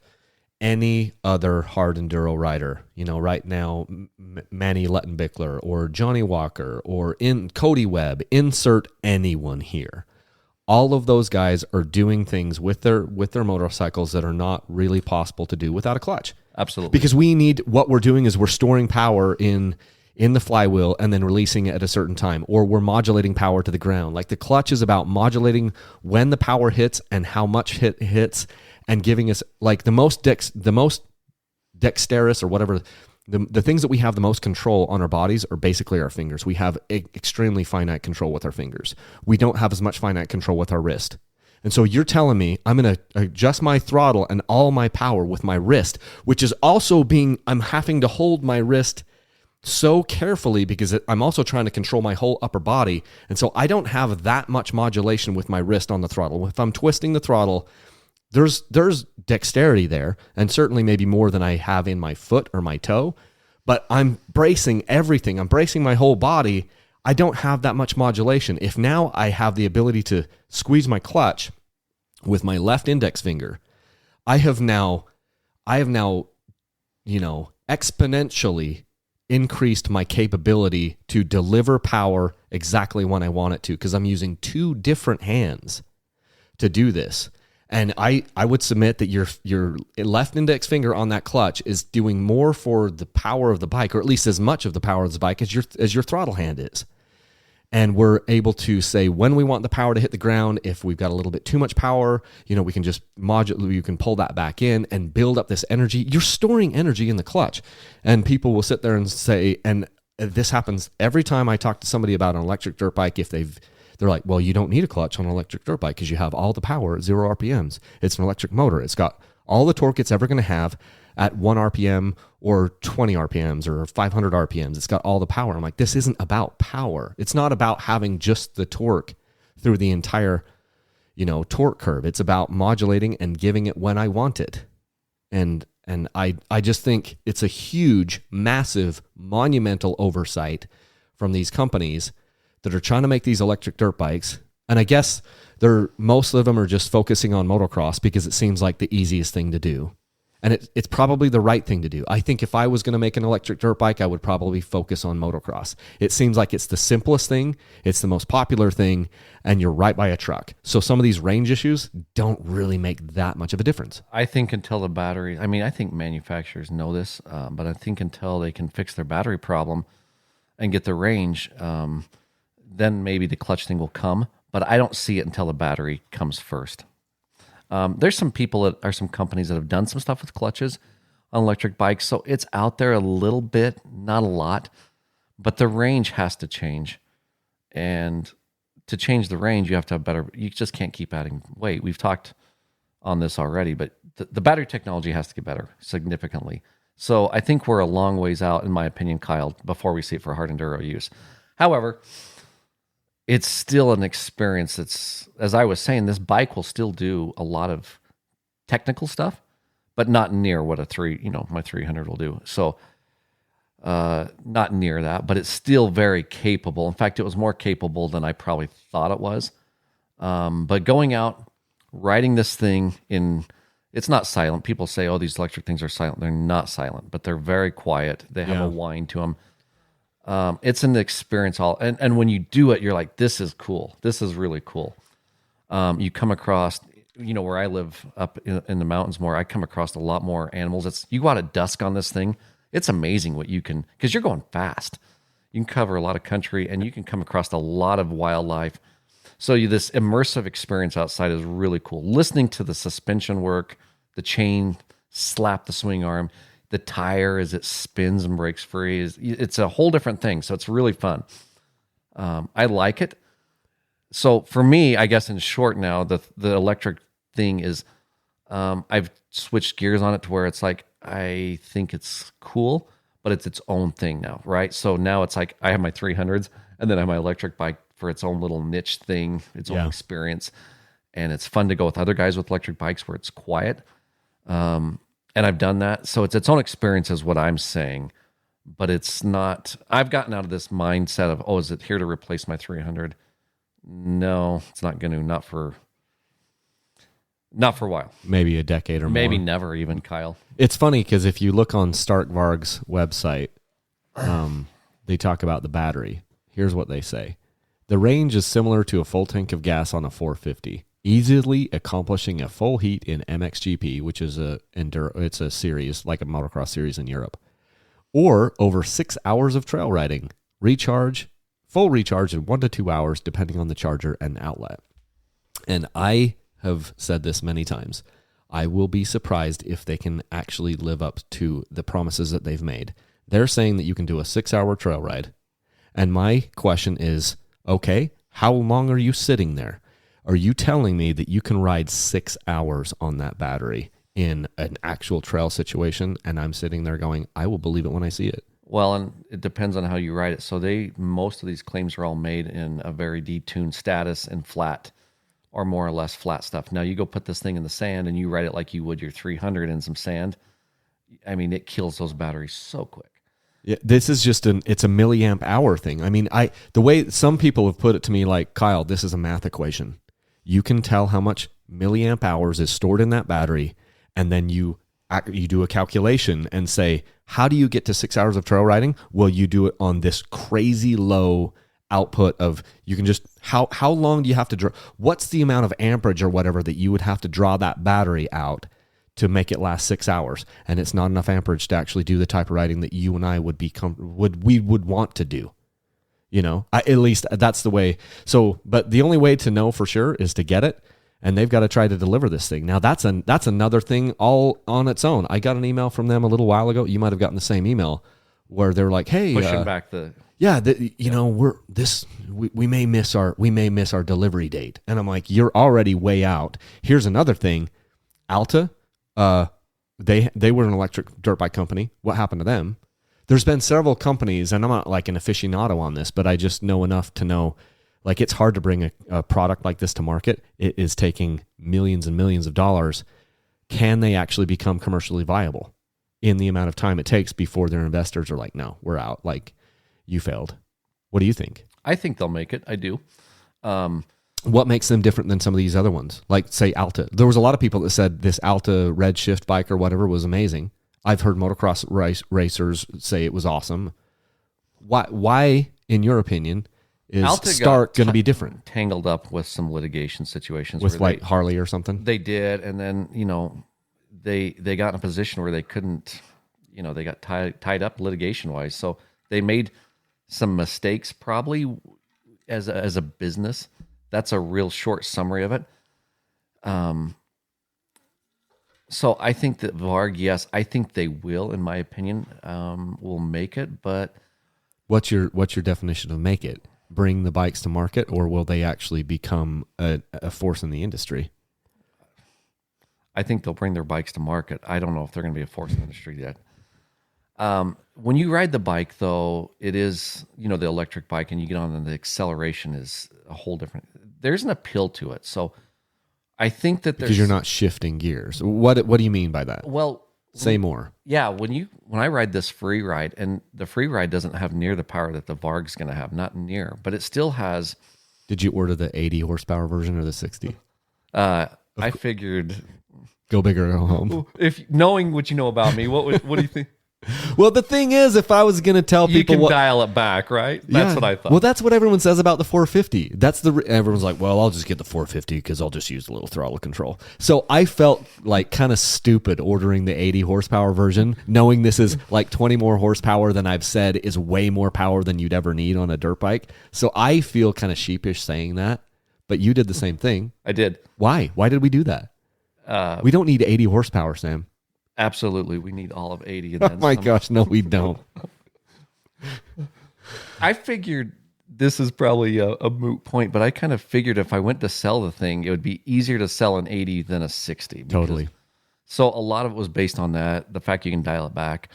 any other hard enduro rider, right now, Manny Lettenbichler or Johnny Walker or Cody Webb, insert anyone here. All of those guys are doing things with their motorcycles that are not really possible to do without a clutch. Absolutely. Because what we're doing is we're storing power in the flywheel and then releasing it at a certain time, or we're modulating power to the ground. Like the clutch is about modulating when the power hits and how much it hits, and giving us like the most dexterous or whatever, the things that we have the most control on our bodies are basically our fingers. We have extremely finite control with our fingers. We don't have as much finite control with our wrist. And so you're telling me I'm going to adjust my throttle and all my power with my wrist, which is also I'm having to hold my wrist so carefully because I'm also trying to control my whole upper body. And so I don't have that much modulation with my wrist on the throttle. If I'm twisting the throttle, there's dexterity there, and certainly maybe more than I have in my foot or my toe, but I'm bracing everything. I'm bracing my whole body. I don't have that much modulation. If now I have the ability to squeeze my clutch with my left index finger, I have now, exponentially increased my capability to deliver power exactly when I want it to, because I'm using two different hands to do this. And I would submit that your left index finger on that clutch is doing more for the power of the bike, or at least as much of the power of the bike as your throttle hand is. And we're able to say when we want the power to hit the ground. If we've got a little bit too much power, we can just modulate. You can pull that back in and build up this energy. You're storing energy in the clutch. And people will sit there and say, and this happens every time I talk to somebody about an electric dirt bike. They're like, well, you don't need a clutch on an electric dirt bike because you have all the power at 0 RPMs. It's an electric motor. It's got All the torque it's ever going to have at 1 RPM or 20 RPMs or 500 RPMs. It's got all the power. I'm like, this isn't about power. It's not about having just the torque through the entire, torque curve. It's about modulating and giving it when I want it. And I just think it's a huge, massive, monumental oversight from these companies that are trying to make these electric dirt bikes. And I guess most of them are just focusing on motocross because it seems like the easiest thing to do. And it's probably the right thing to do. I think if I was going to make an electric dirt bike, I would probably focus on motocross. It seems like it's the simplest thing, it's the most popular thing, and you're right by a truck. So some of these range issues don't really make that much of a difference. I think until the battery, I think manufacturers know this, but I think until they can fix their battery problem and get the range, then maybe the clutch thing will come. But I don't see it until the battery comes first. There's some companies that have done some stuff with clutches on electric bikes. So it's out there a little bit, not a lot, but the range has to change. And to change the range, you have to have you just can't keep adding weight. We've talked on this already, but the battery technology has to get better significantly. So I think we're a long ways out, in my opinion, Kyle, before we see it for hard enduro use. However, it's still an experience that's, as I was saying, this bike will still do a lot of technical stuff, but not near what my 300 will do. So not near that, but it's still very capable. In fact, it was more capable than I probably thought it was. But going out, riding this thing it's not silent. People say, oh, these electric things are silent. They're not silent, but they're very quiet. They have a whine to them. It's an experience and when you do it, you're like, this is cool. This is really cool. You come across, where I live up in the mountains more, I come across a lot more animals. You go out at dusk on this thing. It's amazing what you can, because you're going fast. You can cover a lot of country and you can come across a lot of wildlife. So this immersive experience outside is really cool. Listening to the suspension work, the chain slap the swing arm, the tire as it spins and breaks free, it's a whole different thing. So it's really fun. I like it. So for me, I guess in short now, the electric thing is, I've switched gears on it to where it's like, I think it's cool, but it's its own thing now, right? So now it's like I have my 300s and then I have my electric bike for its own little niche thing, its own experience. And it's fun to go with other guys with electric bikes where it's quiet. And I've done that. So it's its own experience is what I'm saying. But it's not, I've gotten out of this mindset of, is it here to replace my 300? No, it's not going to, not for a while. Maybe a decade or more. Maybe never even, Kyle. It's funny because if you look on Starkvarg's website, they talk about the battery. Here's what they say. The range is similar to a full tank of gas on a 450. Easily accomplishing a full heat in MXGP, which is it's a series, like a motocross series in Europe, or over 6 hours of trail riding. Full recharge in 1 to 2 hours, depending on the charger and outlet. And I have said this many times. I will be surprised if they can actually live up to the promises that they've made. They're saying that you can do a 6-hour trail ride. And my question is, okay, how long are you sitting there? Are you telling me that you can ride 6 hours on that battery in an actual trail situation? And I'm sitting there going, I will believe it when I see it. Well, and it depends on how you ride it. So most of these claims are all made in a very detuned status and flat, or more or less flat stuff. Now you go put this thing in the sand and you ride it like you would your 300 in some sand. I mean, it kills those batteries so quick. Yeah, this is just it's a milliamp hour thing. I mean, the way some people have put it to me, like, Kyle, this is a math equation. You can tell how much milliamp hours is stored in that battery, and then you do a calculation and say, how do you get to 6 hours of trail riding? Well, you do it on this crazy low output of, you can just, how long do you have to draw? What's the amount of amperage or whatever that you would have to draw that battery out to make it last 6 hours? And it's not enough amperage to actually do the type of riding that you and I would want to do. At least that's the way. So, but the only way to know for sure is to get it, and they've got to try to deliver this thing. Now that's another thing all on its own. I got an email from them a little while ago. You might have gotten the same email where they're like, "Hey, pushing back the we may miss our delivery date," and I'm like, "You're already way out." Here's another thing, Alta. They were an electric dirt bike company. What happened to them? There's been several companies, and I'm not like an aficionado on this, but I just know enough to know, like, it's hard to bring a product like this to market. It is taking millions and millions of dollars. Can they actually become commercially viable in the amount of time it takes before their investors are like, no, we're out. Like, you failed. What do you think? I think they'll make it. I do. What makes them different than some of these other ones? Like, say, Alta. There was a lot of people that said this Alta Redshift bike or whatever was amazing. I've heard motocross racers say it was awesome. Why, in your opinion, is Alta Stark going to be different? Tangled up with some litigation situations. With like Harley or something? They did, and then, they got in a position where they couldn't, they got tied up litigation-wise. So they made some mistakes probably as a business. That's a real short summary of it. So I think that Varg, yes, I think they will, in my opinion, will make it. But what's your definition of make it? Bring the bikes to market, or will they actually become a force in the industry? I think they'll bring their bikes to market. I don't know if they're going to be a force in the industry yet. When you ride the bike, though, it is, the electric bike, and you get on, and the acceleration is a whole different. There's an appeal to it. So I think that because you're not shifting gears. What do you mean by that? Well, say more. Yeah, when I ride this free ride, and the free ride doesn't have near the power that the Varg's going to have, not near, but it still has. Did you order the 80 horsepower version or the 60? I figured. Go big or go home. If knowing what you know about me, what do you think? Well, the thing is, if I was going to tell people, you can dial it back, right? That's what I thought. Well, that's what everyone says about the 450. Everyone's like, well, I'll just get the 450 because I'll just use a little throttle control. So I felt like kind of stupid ordering the 80 horsepower version, knowing this is like 20 more horsepower than I've said is way more power than you'd ever need on a dirt bike. So I feel kind of sheepish saying that, but you did the same thing. I did. Why? Why did we do that? We don't need 80 horsepower, Sam. Absolutely, we need all of 80. And oh my gosh, no, we don't. I figured this is probably a moot point, but I kind of figured if I went to sell the thing, it would be easier to sell an 80 than a 60. Totally. So a lot of it was based on that, the fact you can dial it back.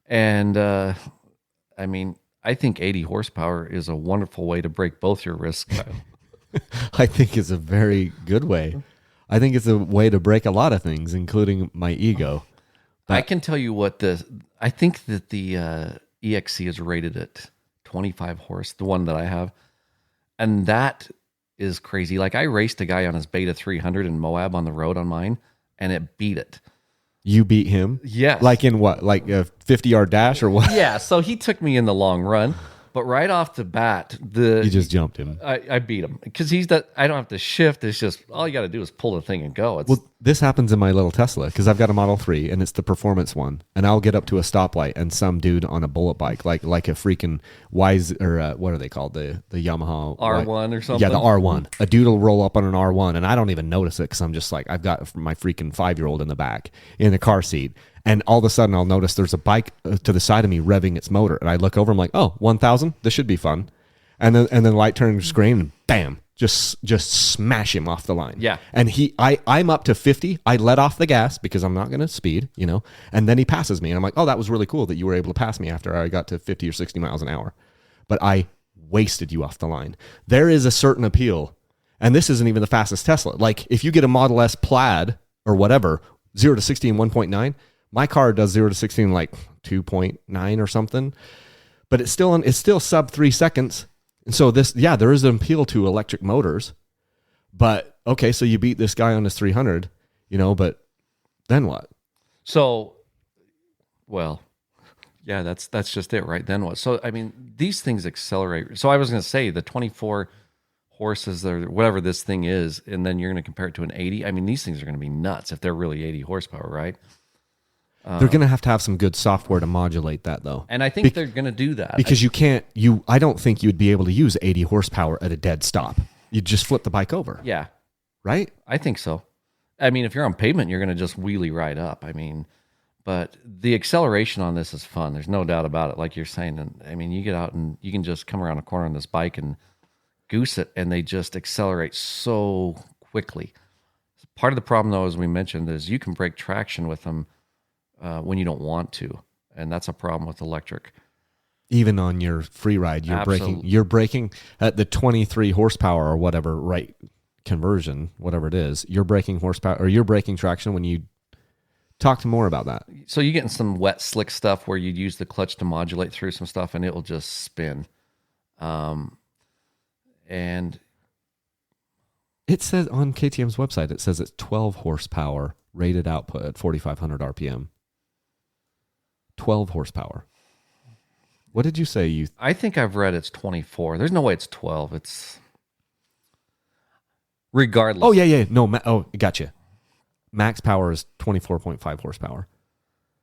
And I mean, I think 80 horsepower is a wonderful way to break both your wrists. I think it's a very good way. I think it's a way to break a lot of things, including my ego. I can tell you what I think that the EXC is rated at 25 horse, the one that I have. And that is crazy. Like, I raced a guy on his Beta 300 in Moab on the road on mine, and it beat it. You beat him? Yes. Like in what? Like a 50-yard dash or what? Yeah, so he took me in the long run. But right off the bat, you just jumped him. I beat him because I don't have to shift. It's just all you got to do is pull the thing and go. Well, this happens in my little Tesla because I've got a Model 3 and it's the performance one. And I'll get up to a stoplight and some dude on a bullet bike, like a freaking what are they called? The Yamaha R1 or something. Yeah, the R1. A dude will roll up on an R1 and I don't even notice it because I'm just like, I've got my freaking 5-year-old in the back in the car seat. And all of a sudden, I'll notice there's a bike to the side of me revving its motor. And I look over, I'm like, oh, 1,000? This should be fun. And then the light turns green, and bam, just smash him off the line. Yeah. And I'm up to 50. I let off the gas because I'm not going to speed, And then he passes me. And I'm like, oh, that was really cool that you were able to pass me after I got to 50 or 60 miles an hour. But I wasted you off the line. There is a certain appeal. And this isn't even the fastest Tesla. Like, if you get a Model S Plaid or whatever, 0 to 60 in 1.9, my car does 0 to 60 in like 2.9 or something, but it's still sub 3 seconds. And so there is an appeal to electric motors, but okay, so you beat this guy on his 300, but then what? So, well, yeah, that's just it, right? Then what? So, I mean, these things accelerate. So I was going to say the 24 horses or whatever this thing is, and then you're going to compare it to an 80. I mean, these things are going to be nuts if they're really 80 horsepower, right? They're going to have some good software to modulate that, though. And I think they're going to do that. Because I don't think you'd be able to use 80 horsepower at a dead stop. You'd just flip the bike over. Yeah. Right? I think so. I mean, if you're on pavement, you're going to just wheelie right up. I mean, but the acceleration on this is fun. There's no doubt about it, like you're saying. And I mean, you get out and you can just come around a corner on this bike and goose it, and they just accelerate so quickly. Part of the problem, though, as we mentioned, is you can break traction with them when you don't want to, and that's a problem with electric. Even on your free ride, you're braking at the 23 horsepower or whatever, right? Conversion, whatever it is, you're braking horsepower or you're braking traction when you talk to more about that. So you're getting some wet, slick stuff where you'd use the clutch to modulate through some stuff, and it will just spin. And it says on KTM's website, it says it's 12 horsepower rated output at 4,500 RPM. 12 horsepower. What did you say? I think I've read it's 24. There's no way it's 12. It's regardless. Oh, yeah. No, gotcha. Max power is 24.5 horsepower.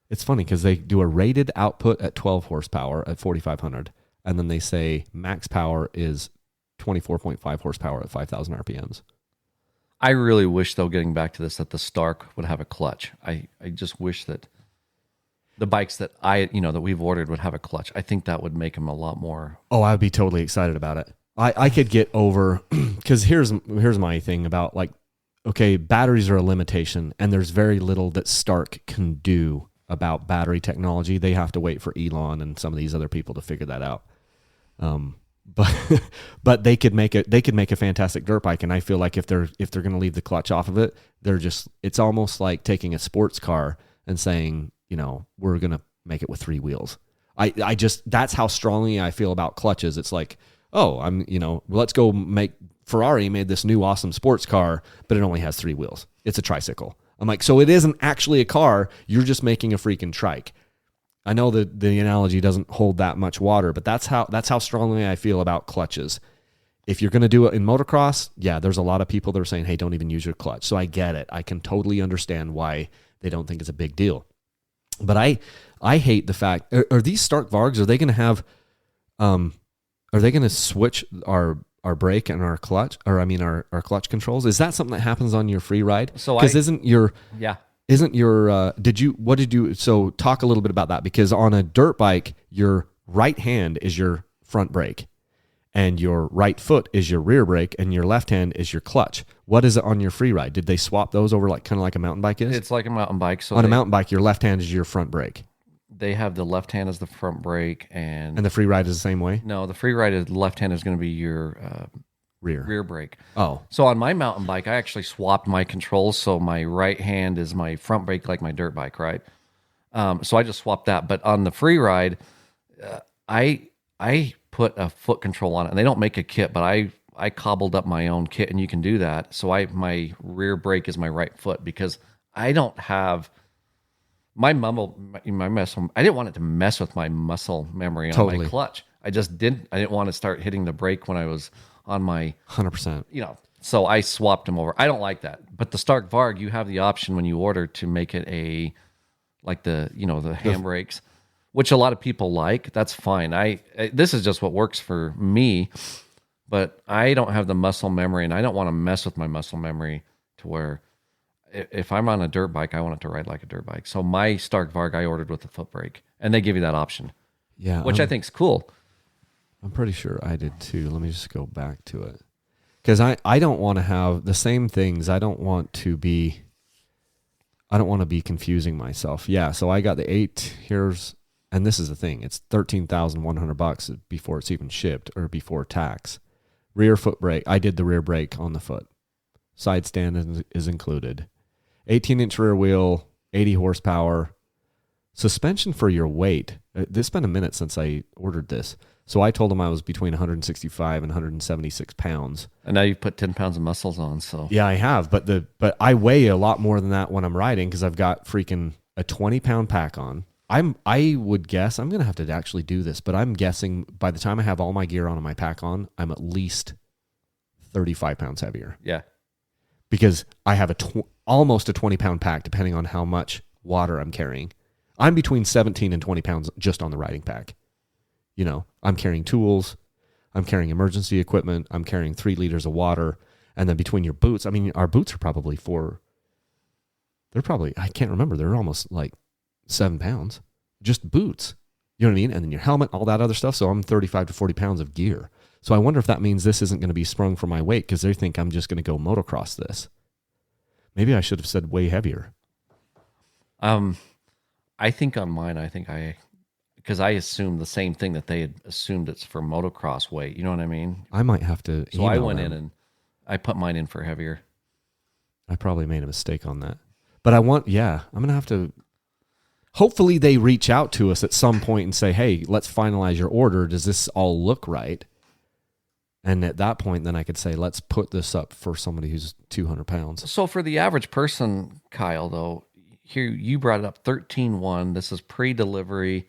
It's funny because they do a rated output at 12 horsepower at 4,500, and then they say max power is 24.5 horsepower at 5,000 RPMs. I really wish, though, getting back to this, that the Stark would have a clutch. I just wish that the bikes that that we've ordered would have a clutch. I think that would make them a lot more. Oh, I would be totally excited about it. I could get over, because here's my thing about, like, okay, batteries are a limitation, and there's very little that Stark can do about battery technology. They have to wait for Elon and some of these other people to figure that out. But they could make a fantastic dirt bike, and I feel like if they're going to leave the clutch off of it, it's almost like taking a sports car and saying, we're going to make it with 3 wheels. I just, that's how strongly I feel about clutches. It's like, let's go make Ferrari made this new awesome sports car, but it only has 3 wheels. It's a tricycle. I'm like, so it isn't actually a car. You're just making a freaking trike. I know that the analogy doesn't hold that much water, but that's how strongly I feel about clutches. If you're going to do it in motocross, yeah, there's a lot of people that are saying, hey, don't even use your clutch. So I get it. I can totally understand why they don't think it's a big deal. But I hate the fact, are these Stark Vargs, are they going to have, are they going to switch our brake and our clutch, our clutch controls? Is that something that happens on your free ride? So what did you, so talk a little bit about that, because on a dirt bike, your right hand is your front brake and your right foot is your rear brake and your left hand is your clutch. What is it on your free ride? Did they swap those over kind of like a mountain bike is? It's like a mountain bike. So on a mountain bike, your left hand is your front brake. They have the left hand as the front brake, and the free ride is the same way? No, the free ride is left hand is going to be your rear brake. Oh. So on my mountain bike, I actually swapped my controls. So my right hand is my front brake, like my dirt bike, right? So I just swapped that. But on the free ride, I put a foot control on it, and they don't make a kit, but I cobbled up my own kit, and you can do that. So my rear brake is my right foot, because I don't have my muscle. I didn't want it to mess with my muscle memory on my clutch. I didn't want to start hitting the brake when I was on my 100%. So I swapped them over. I don't like that. But the Stark Varg, you have the option when you order to make it the handbrakes, which a lot of people like. That's fine. This is just what works for me, but I don't have the muscle memory, and I don't want to mess with my muscle memory to where if I'm on a dirt bike, I want it to ride like a dirt bike. So my Stark Varg I ordered with the foot brake, and they give you that option. Yeah, which I think is cool. I'm pretty sure I did too. Let me just go back to it, because I don't want to have the same things. I don't want to be confusing myself. Yeah, so I got the 8 here's, and this is the thing. It's $13,100 before it's even shipped or before tax. Rear foot brake. I did the rear brake on the foot. Side stand is included. 18-inch rear wheel, 80 horsepower. Suspension for your weight. It's been a minute since I ordered this. So I told them I was between 165 and 176 pounds. And now you've put 10 pounds of muscles on. So yeah, I have. But I weigh a lot more than that when I'm riding, because I've got freaking a 20-pound pack on. I would guess, I'm going to have to actually do this, but I'm guessing by the time I have all my gear on and my pack on, I'm at least 35 pounds heavier. Yeah. Because I have almost a 20-pound pack, depending on how much water I'm carrying. I'm between 17 and 20 pounds just on the riding pack. I'm carrying tools, I'm carrying emergency equipment, I'm carrying 3 liters of water, and then between your boots, our boots are probably I can't remember, they're almost like 7 pounds. Just boots. You know what I mean? And then your helmet, all that other stuff. So I'm 35 to 40 pounds of gear. So I wonder if that means this isn't going to be sprung for my weight, because they think I'm just going to go motocross this. Maybe I should have said way heavier. I think on mine, because I assumed the same thing that they had assumed it's for motocross weight. You know what I mean? I might have to. So I went them. in and I put mine in for heavier. I probably made a mistake on that. But I'm going to have to. Hopefully they reach out to us at some point and say, hey, let's finalize your order. Does this all look right? And at that point, then I could say, let's put this up for somebody who's 200 pounds. So for the average person, Kyle, though, here you brought it up 13.1. This is pre-delivery.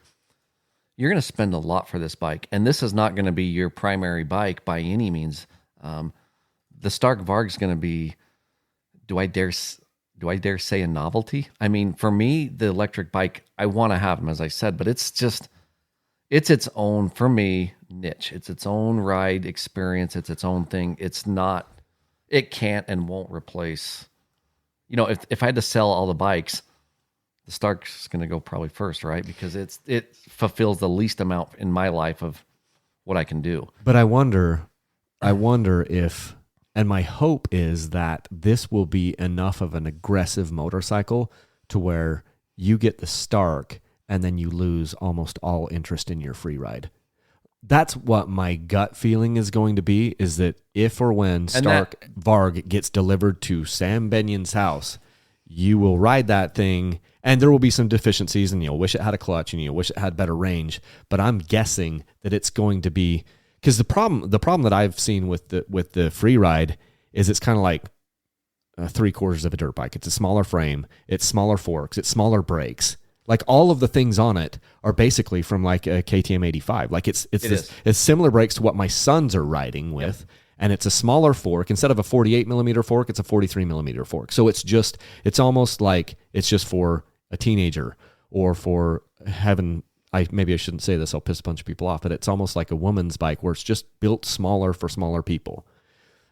You're going to spend a lot for this bike. And this is not going to be your primary bike by any means. The Stark Varg is going to be, do I dare say a novelty? I mean, for me, the electric bike, I want to have them, as I said, but it's its own, for me, niche. It's its own ride experience. It's its own thing. It can't and won't replace, if I had to sell all the bikes, the Stark's going to go probably first, right? Because it fulfills the least amount in my life of what I can do. But I wonder if, and my hope is that this will be enough of an aggressive motorcycle to where you get the Stark and then you lose almost all interest in your free ride. That's what my gut feeling is going to be, is that if or when Stark Varg gets delivered to Sam Bennion's house, you will ride that thing and there will be some deficiencies and you'll wish it had a clutch and you'll wish it had better range. But I'm guessing that it's going to be, because the problem that I've seen with the free ride is it's kind of like 3/4 of a dirt bike. It's a smaller frame, it's smaller forks, it's smaller brakes. Like all of the things on it are basically from like a KTM 85. Like it's similar brakes to what my sons are riding with, and it's a smaller fork. Instead of a 48 millimeter fork, it's a 43 millimeter fork. So it's almost like it's just for a teenager or for having. Maybe I shouldn't say this, I'll piss a bunch of people off, but it's almost like a woman's bike where it's just built smaller for smaller people.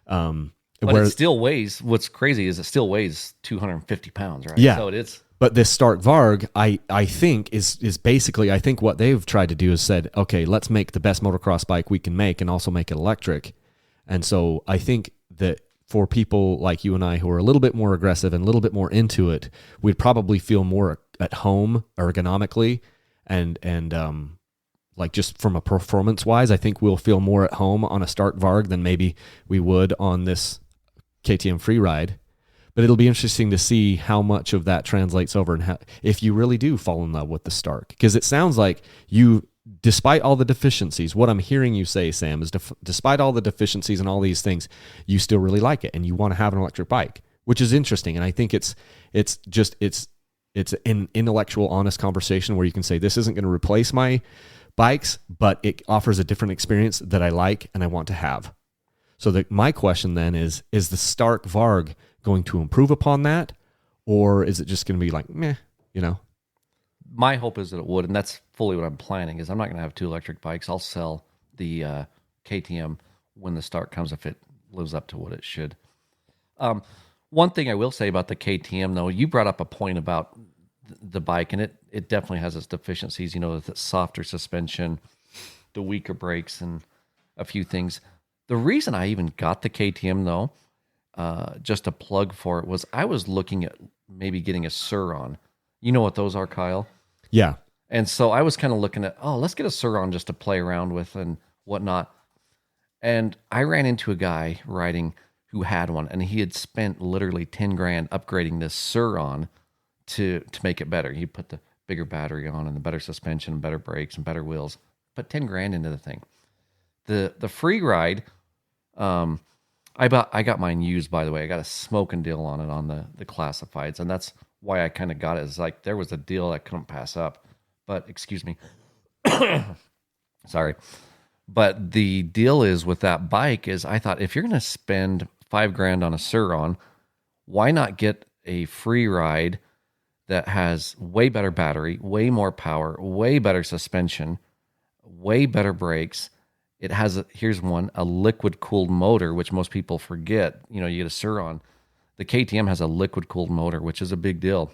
But it still weighs, what's crazy is it still weighs 250 pounds, right? Yeah. So it's. But this Stark Varg, I think is basically, I think what they've tried to do is said, okay, let's make the best motocross bike we can make and also make it electric. And so I think that for people like you and I who are a little bit more aggressive and a little bit more into it, we'd probably feel more at home ergonomically. And like just from a performance wise, I think we'll feel more at home on a Stark Varg than maybe we would on this KTM free ride. But it'll be interesting to see how much of that translates over and if you really do fall in love with the Stark. Because it sounds like you, despite all the deficiencies, what I'm hearing you say, Sam, is despite all the deficiencies and all these things, you still really like it and you want to have an electric bike, which is interesting. And I think it's an intellectual, honest conversation where you can say, this isn't going to replace my bikes, but it offers a different experience that I like and I want to have. So my question then is the Stark Varg going to improve upon that? Or is it just going to be like, meh, My hope is that it would, and that's fully what I'm planning, is I'm not going to have two electric bikes. I'll sell the KTM when the Stark comes, if it lives up to what it should. One thing I will say about the KTM, though, you brought up a point about the bike, and it definitely has its deficiencies. The softer suspension, the weaker brakes, and a few things. The reason I even got the KTM, though, just a plug for it, was I was looking at maybe getting a Sur-On. You know what those are, Kyle? Yeah. And so I was kind of looking at, let's get a Sur-On just to play around with and whatnot. And I ran into a guy riding who had one, and he had spent literally $10,000 upgrading this Sur-On to make it better. He put the bigger battery on and the better suspension, better brakes, and better wheels. Put $10,000 into the thing. The free ride, I got mine used, by the way. I got a smoking deal on it on the classifieds, and that's why I kind of got it. It's like there was a deal I couldn't pass up. But excuse me, sorry. But the deal is with that bike is I thought if you're going to spend $5,000 on a Sur-On, why not get a free ride that has way better battery, way more power, way better suspension, way better brakes. It has, here's one, a liquid-cooled motor, which most people forget. You get a Sur-On. The KTM has a liquid-cooled motor, which is a big deal.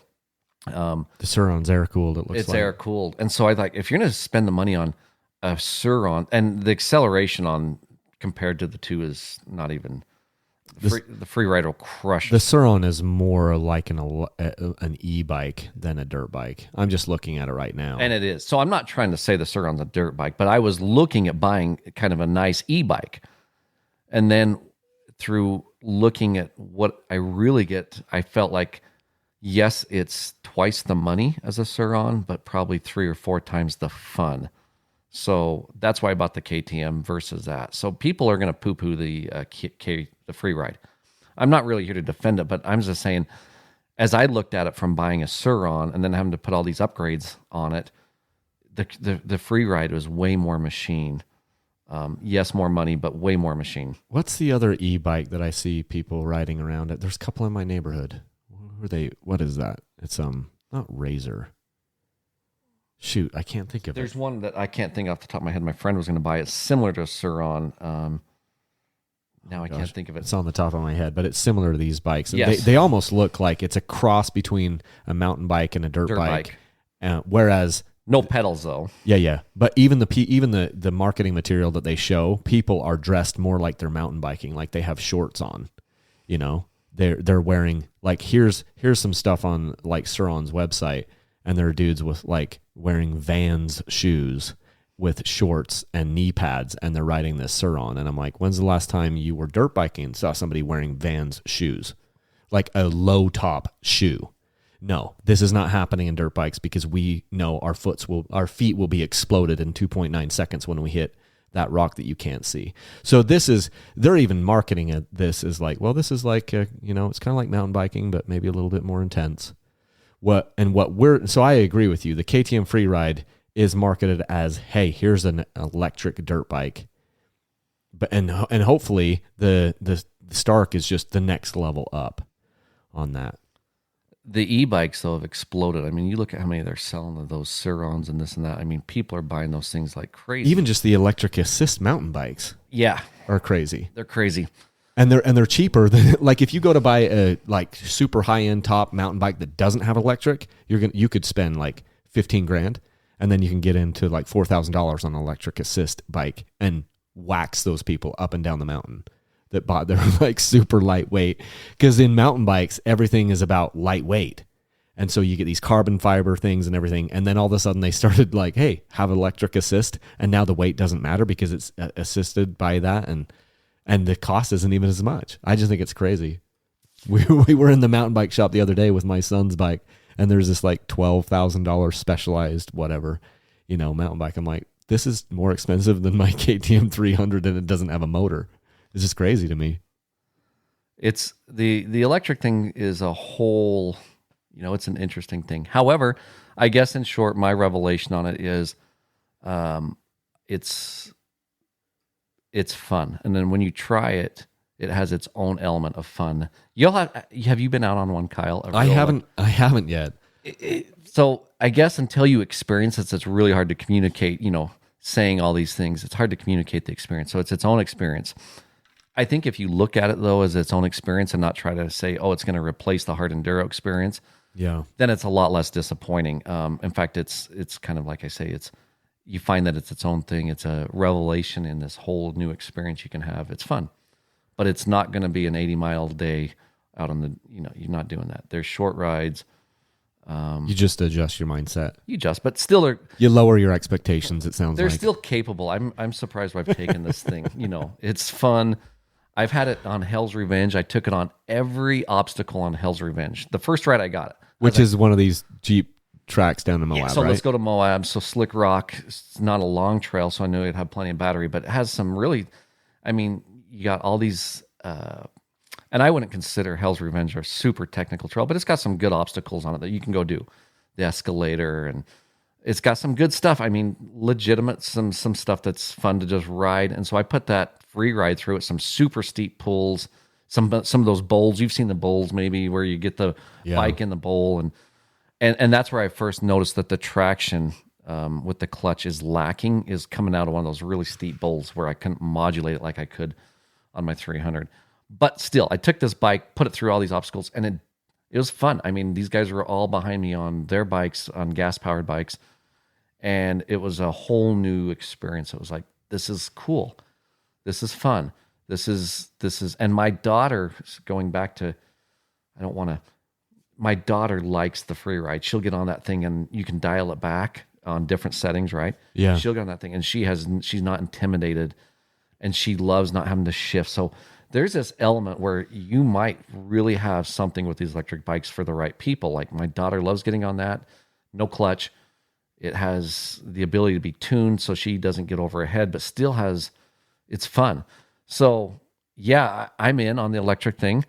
The Sur-On's air-cooled, it looks like. It's air-cooled. And so I thought, if you're going to spend the money on a Sur-On, and the acceleration on compared to the two is not even The free ride will crush The it. Suron is more like an e-bike than a dirt bike. I'm just looking at it right now. And it is. So I'm not trying to say the Suron's a dirt bike, but I was looking at buying kind of a nice e-bike. And then through looking at what I really get, I felt like, yes, it's twice the money as a Suron, but probably 3 or 4 times the fun. So that's why I bought the KTM versus that. So people are going to poo-poo the free ride. I'm not really here to defend it, but I'm just saying, as I looked at it from buying a Suron and then having to put all these upgrades on it, the free ride was way more machine. Yes, more money, but way more machine. What's the other e-bike that I see people riding around at? There's a couple in my neighborhood. What is that? It's not Razor. Shoot, I can't think of it. There's one that I can't think off the top of my head. My friend was going to buy it, similar to a Suron. Now I can't think of it. It's on the top of my head, but it's similar to these bikes. And Yes. they almost look like it's a cross between a mountain bike and a dirt bike. Whereas no pedals though. Yeah. But even the marketing material that they show, people are dressed more like they're mountain biking, like they have shorts on. You know, they're wearing, like, here's some stuff on like Suron's website, and there are dudes with like wearing Vans shoes with shorts and knee pads, and they're riding this Suron. And I'm like, when's the last time you were dirt biking and saw somebody wearing Vans shoes, like a low top shoe? No, this is not happening in dirt bikes, because we know our feet will be exploded in 2.9 seconds when we hit that rock that you can't see. So they're even marketing this as like, well, this is like, it's kind of like mountain biking, but maybe a little bit more intense. So I agree with you. The KTM Freeride is marketed as, hey, here's an electric dirt bike, and hopefully the Stark is just the next level up on that. The e-bikes, though, have exploded. I mean, you look at how many they're selling of those Surons and this and that. I mean, people are buying those things like crazy. Even just the electric assist mountain bikes, are crazy. They're crazy, and they're cheaper than, like, if you go to buy a like super high end top mountain bike that doesn't have electric, you could spend like $15,000, and then you can get into like $4,000 on an electric assist bike and wax those people up and down the mountain that bought their like super lightweight, because in mountain bikes everything is about lightweight, and so you get these carbon fiber things and everything, and then all of a sudden they started like, hey, have electric assist, and now the weight doesn't matter because it's assisted by that, and the cost isn't even as much. I just think it's crazy. We were in the mountain bike shop the other day with my son's bike, and there's this like $12,000 specialized whatever, mountain bike. I'm like, this is more expensive than my KTM 300, and it doesn't have a motor. It's just crazy to me. It's the electric thing is a whole, it's an interesting thing. However, I guess in short, my revelation on it is, it's fun. And then when you try it, it has its own element of fun. Have you been out on one, Kyle? I haven't yet. So I guess until you experience it, it's really hard to communicate, saying all these things. It's hard to communicate the experience. So it's its own experience. I think if you look at it, though, as its own experience and not try to say, oh, it's going to replace the hard enduro experience, then it's a lot less disappointing. In fact, it's kind of like I say, you find that it's its own thing. It's a revelation in this whole new experience you can have. It's fun, but it's not going to be an 80-mile day out on the, you're not doing that. There's short rides. You just adjust your mindset. But still, you lower your expectations. It sounds they're like still capable. I'm surprised where I've taken this thing. It's fun. I've had it on Hell's Revenge. I took it on every obstacle on Hell's Revenge. The first ride I got it, which is one of these Jeep tracks down in Moab. Yeah, so right? Let's go to Moab. So Slick Rock. It's not a long trail, so I knew it'd have plenty of battery, but it has some really. I mean, you got all these. And I wouldn't consider Hell's Revenge a super technical trail, but it's got some good obstacles on it that you can go do. The escalator, and it's got some good stuff. I mean, legitimate, some stuff that's fun to just ride. And so I put that free ride through it, some super steep pulls, some of those bowls. You've seen the bowls maybe where you get the bike in the bowl. And that's where I first noticed that the traction with the clutch is lacking, is coming out of one of those really steep bowls where I couldn't modulate it like I could on my 300. But still, I took this bike, put it through all these obstacles, and it was fun. I mean, these guys were all behind me on their bikes, on gas-powered bikes, and it was a whole new experience. It was like, this is cool. This is fun. This is, and my daughter, going back to, my daughter likes the free ride. She'll get on that thing and you can dial it back on different settings, right? Yeah. She'll get on that thing and she's not intimidated and she loves not having to shift. So there's this element where you might really have something with these electric bikes for the right people. Like my daughter loves getting on that, no clutch. It has the ability to be tuned so she doesn't get over her head, but still it's fun. So yeah, I'm in on the electric thing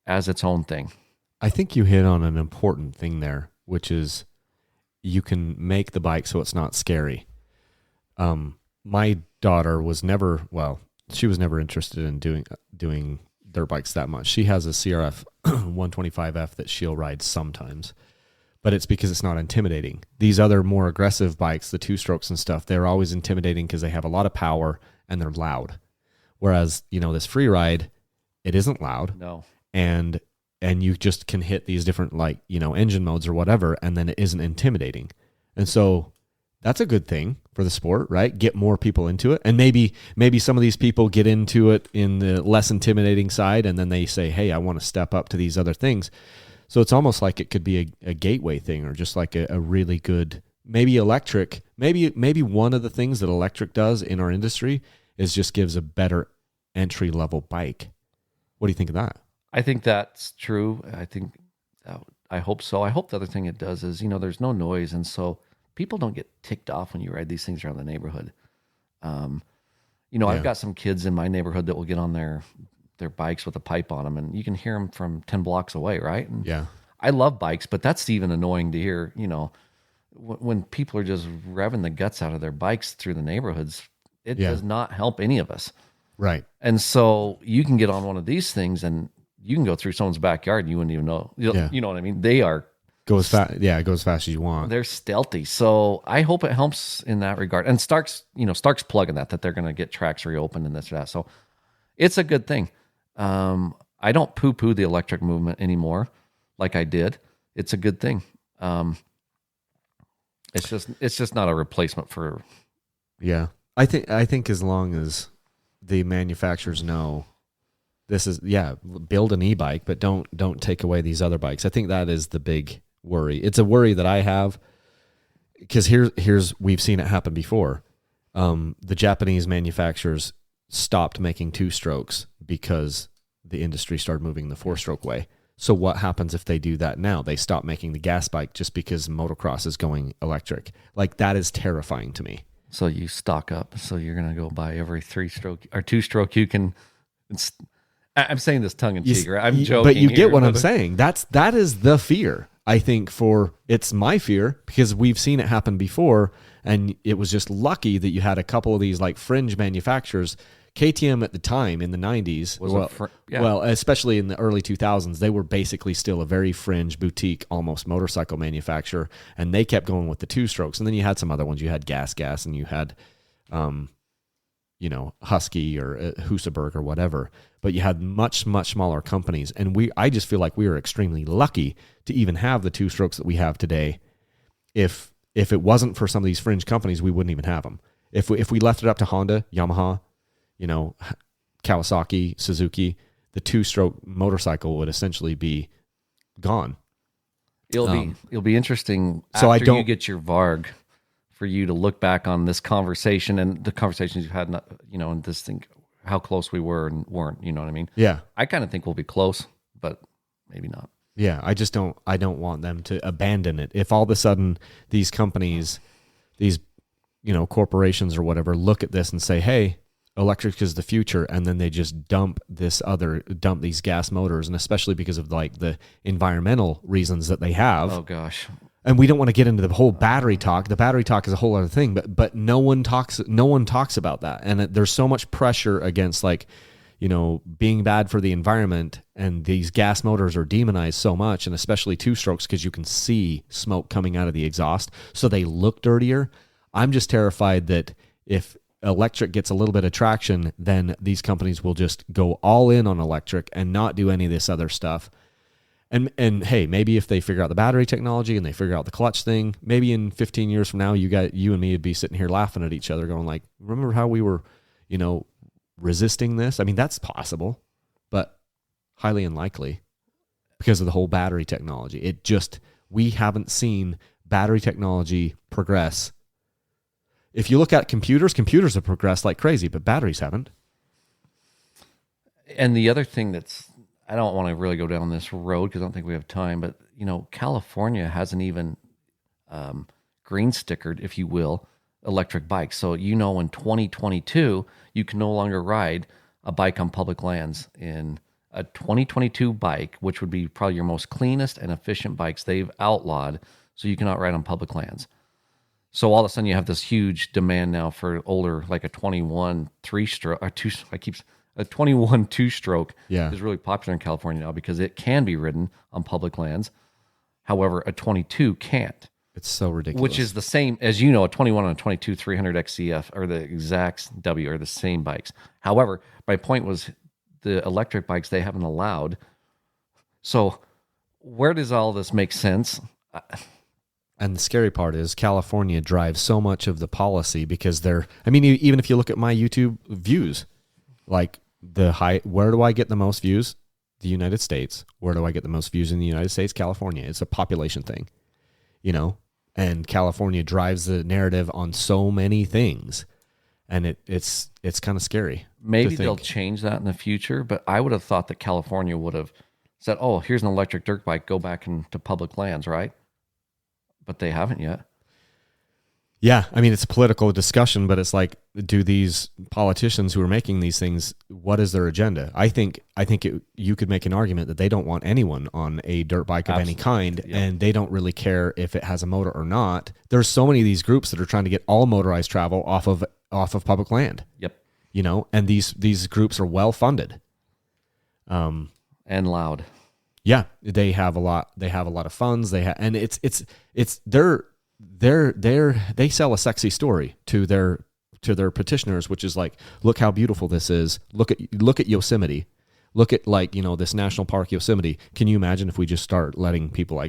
as its own thing. I think you hit on an important thing there, which is you can make the bike so it's not scary. My daughter was never interested in doing dirt bikes that much. She has a CRF 125F that she'll ride sometimes, but it's because it's not intimidating. These other more aggressive bikes, the two strokes and stuff, they're always intimidating because they have a lot of power and they're loud. Whereas, this free ride, it isn't loud. No. And you just can hit these different engine modes or whatever, and then it isn't intimidating. And so that's a good thing for the sport, right? Get more people into it. And maybe some of these people get into it in the less intimidating side, and then they say, hey, I want to step up to these other things. So it's almost like it could be a gateway thing, or just like a really good, maybe electric, maybe one of the things that electric does in our industry is just gives a better entry level bike. What do you think of that? I think that's true. I hope so. I hope the other thing it does is, there's no noise. And so people don't get ticked off when you ride these things around the neighborhood. I've got some kids in my neighborhood that will get on their bikes with a pipe on them, and you can hear them from 10 blocks away, right? And yeah. I love bikes, but that's even annoying to hear, when people are just revving the guts out of their bikes through the neighborhoods. It does not help any of us. Right. And so you can get on one of these things and you can go through someone's backyard and you wouldn't even know. You know what I mean? They are... Go as fast as you want. They're stealthy. So I hope it helps in that regard. And Stark's plugging that they're going to get tracks reopened and this or that. So it's a good thing. I don't poo-poo the electric movement anymore like I did. It's a good thing. It's just not a replacement for... Yeah. I think as long as the manufacturers know this is, build an e-bike, but don't take away these other bikes. I think that is the big worry. It's a worry that I have because we've seen it happen before. The Japanese manufacturers stopped making two strokes because the industry started moving the four stroke way. So what happens if they do that now? They stop making the gas bike just because motocross is going electric. Like, that is terrifying to me. So you stock up. So you're going to go buy every 3-stroke or 2-stroke you can. I'm saying this tongue in cheek, right? I'm joking. But you get what I'm saying. That is the fear. I think it's my fear because we've seen it happen before, and it was just lucky that you had a couple of these like fringe manufacturers. KTM at the time in the 90s, well, especially in the early 2000s, they were basically still a very fringe boutique, almost motorcycle manufacturer, and they kept going with the two strokes. And then you had some other ones. You had Gas, and you had, Husky or Husaberg or whatever. But you had much, much smaller companies, and I just feel like we were extremely lucky to even have the two strokes that we have today. If it wasn't for some of these fringe companies, we wouldn't even have them. If we left it up to Honda, Yamaha, Kawasaki, Suzuki, the two-stroke motorcycle would essentially be gone. It'll be interesting after you get your Varg for you to look back on this conversation and the conversations you've had, and this thing, how close we were and weren't, you know what I mean? Yeah. I kind of think we'll be close, but maybe not. Yeah, I don't want them to abandon it. If all of a sudden these companies, these, corporations or whatever, look at this and say, hey, electric is the future, and then they just dump these gas motors, and especially because of like the environmental reasons that they have. Oh gosh. And we don't want to get into the whole battery talk. The battery talk is a whole other thing, but no one talks about that. And there's so much pressure against being bad for the environment, and these gas motors are demonized so much, and especially two strokes because you can see smoke coming out of the exhaust, so they look dirtier. I'm just terrified that if electric gets a little bit of traction, then these companies will just go all in on electric and not do any of this other stuff. And hey, maybe if they figure out the battery technology and they figure out the clutch thing, maybe in 15 years from now, you and me would be sitting here laughing at each other going like, remember how we were, resisting this. I mean, that's possible, but highly unlikely because of the whole battery technology. We haven't seen battery technology progress. If you look at computers have progressed like crazy, but batteries haven't. And the other thing I don't want to really go down this road because I don't think we have time, but California hasn't even green stickered, if you will, electric bikes. So in 2022, you can no longer ride a bike on public lands. In a 2022 bike, which would be probably your most cleanest and efficient bikes, they've outlawed, so you cannot ride on public lands. So all of a sudden you have this huge demand now for older, like a 21 3-stroke, a 21 2-stroke is really popular in California now because it can be ridden on public lands. However, a 22 can't. It's so ridiculous. Which is the same, as you know, a 21 and a 22 300 XCF or the exact W are the same bikes. However, my point was the electric bikes they haven't allowed. So where does all this make sense? And the scary part is California drives so much of the policy because even if you look at my YouTube views, like where do I get the most views? The United States. Where do I get the most views in the United States? California. It's a population thing, and California drives the narrative on so many things. And it's kind of scary. Maybe they'll change that in the future, but I would have thought that California would have said, oh, here's an electric dirt bike, go back into public lands, right? But they haven't yet. Yeah, I mean, it's a political discussion, but it's like, do these politicians who are making these things, what is their agenda? I think you could make an argument that they don't want anyone on a dirt bike of any kind, and they don't really care if it has a motor or not. There's so many of these groups that are trying to get all motorized travel off of public land. Yep. And these groups are well funded, and loud. Yeah, they have a lot of funds. And they sell a sexy story to their petitioners, which is like, look how beautiful this is. Look at Yosemite. Look at this national park Yosemite. Can you imagine if we just start letting people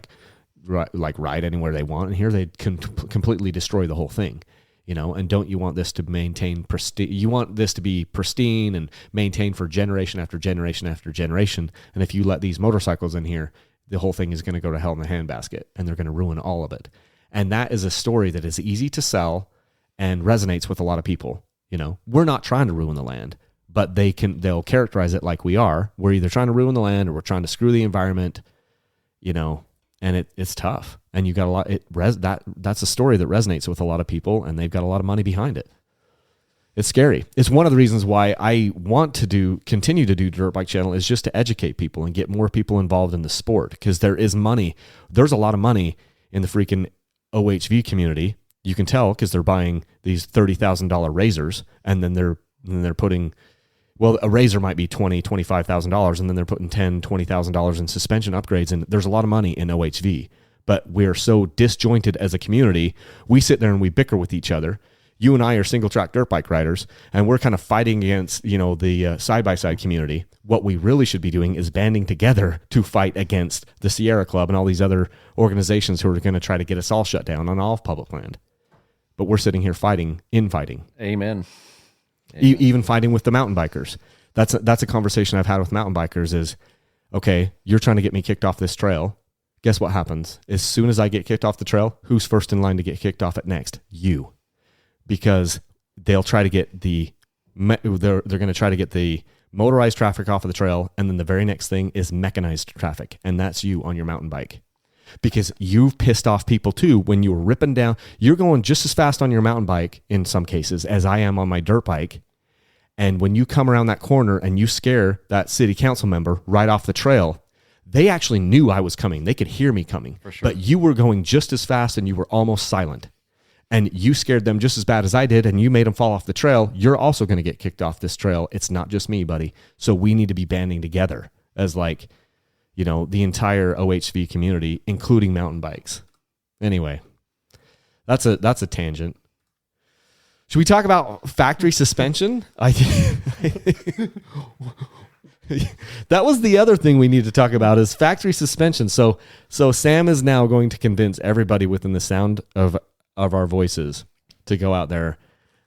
ride anywhere they want? And here they can completely destroy the whole thing. And don't you want this to maintain pristine? You want this to be pristine and maintained for generation after generation after generation. And if you let these motorcycles in here, the whole thing is going to go to hell in the handbasket, and they're going to ruin all of it. And that is a story that is easy to sell and resonates with a lot of people. We're not trying to ruin the land, but they'll characterize it like we are. We're either trying to ruin the land or we're trying to screw the environment. And it's tough. And you got a lot. That's a story that resonates with a lot of people, and they've got a lot of money behind it. It's scary. It's one of the reasons why I want to continue to do Dirt Bike Channel, is just to educate people and get more people involved in the sport, because there is money. There's a lot of money in the freaking OHV community. You can tell because they're buying these $30,000 razors, and then they're putting. Well, a razor might be $25,000, and then they're putting $20,000 in suspension upgrades, and there's a lot of money in OHV. But we're so disjointed as a community. We sit there and we bicker with each other. You and I are single-track dirt bike riders, and we're kind of fighting against the side-by-side community. What we really should be doing is banding together to fight against the Sierra Club and all these other organizations who are going to try to get us all shut down on all of public land. But we're sitting here fighting. Amen. Even fighting with the mountain bikers. That's a conversation I've had with mountain bikers is, okay, you're trying to get me kicked off this trail. Guess what happens? As soon as I get kicked off the trail, who's first in line to get kicked off it next? You. Because they'll try to get they're going to try to get the motorized traffic off of the trail, and then the very next thing is mechanized traffic, and that's you on your mountain bike. Because you've pissed off people too when you're ripping down. You're going just as fast on your mountain bike in some cases as I am on my dirt bike. And when you come around that corner and you scare that city council member right off the trail, they actually knew I was coming. They could hear me coming. For sure. But you were going just as fast and you were almost silent. And you scared them just as bad as I did, and you made them fall off the trail. You're also going to get kicked off this trail. It's not just me, buddy. So we need to be banding together as the entire OHV community, including mountain bikes. Anyway, that's a tangent. Should we talk about factory suspension? That was the other thing we need to talk about, is factory suspension. So Sam is now going to convince everybody within the sound of our voices to go out there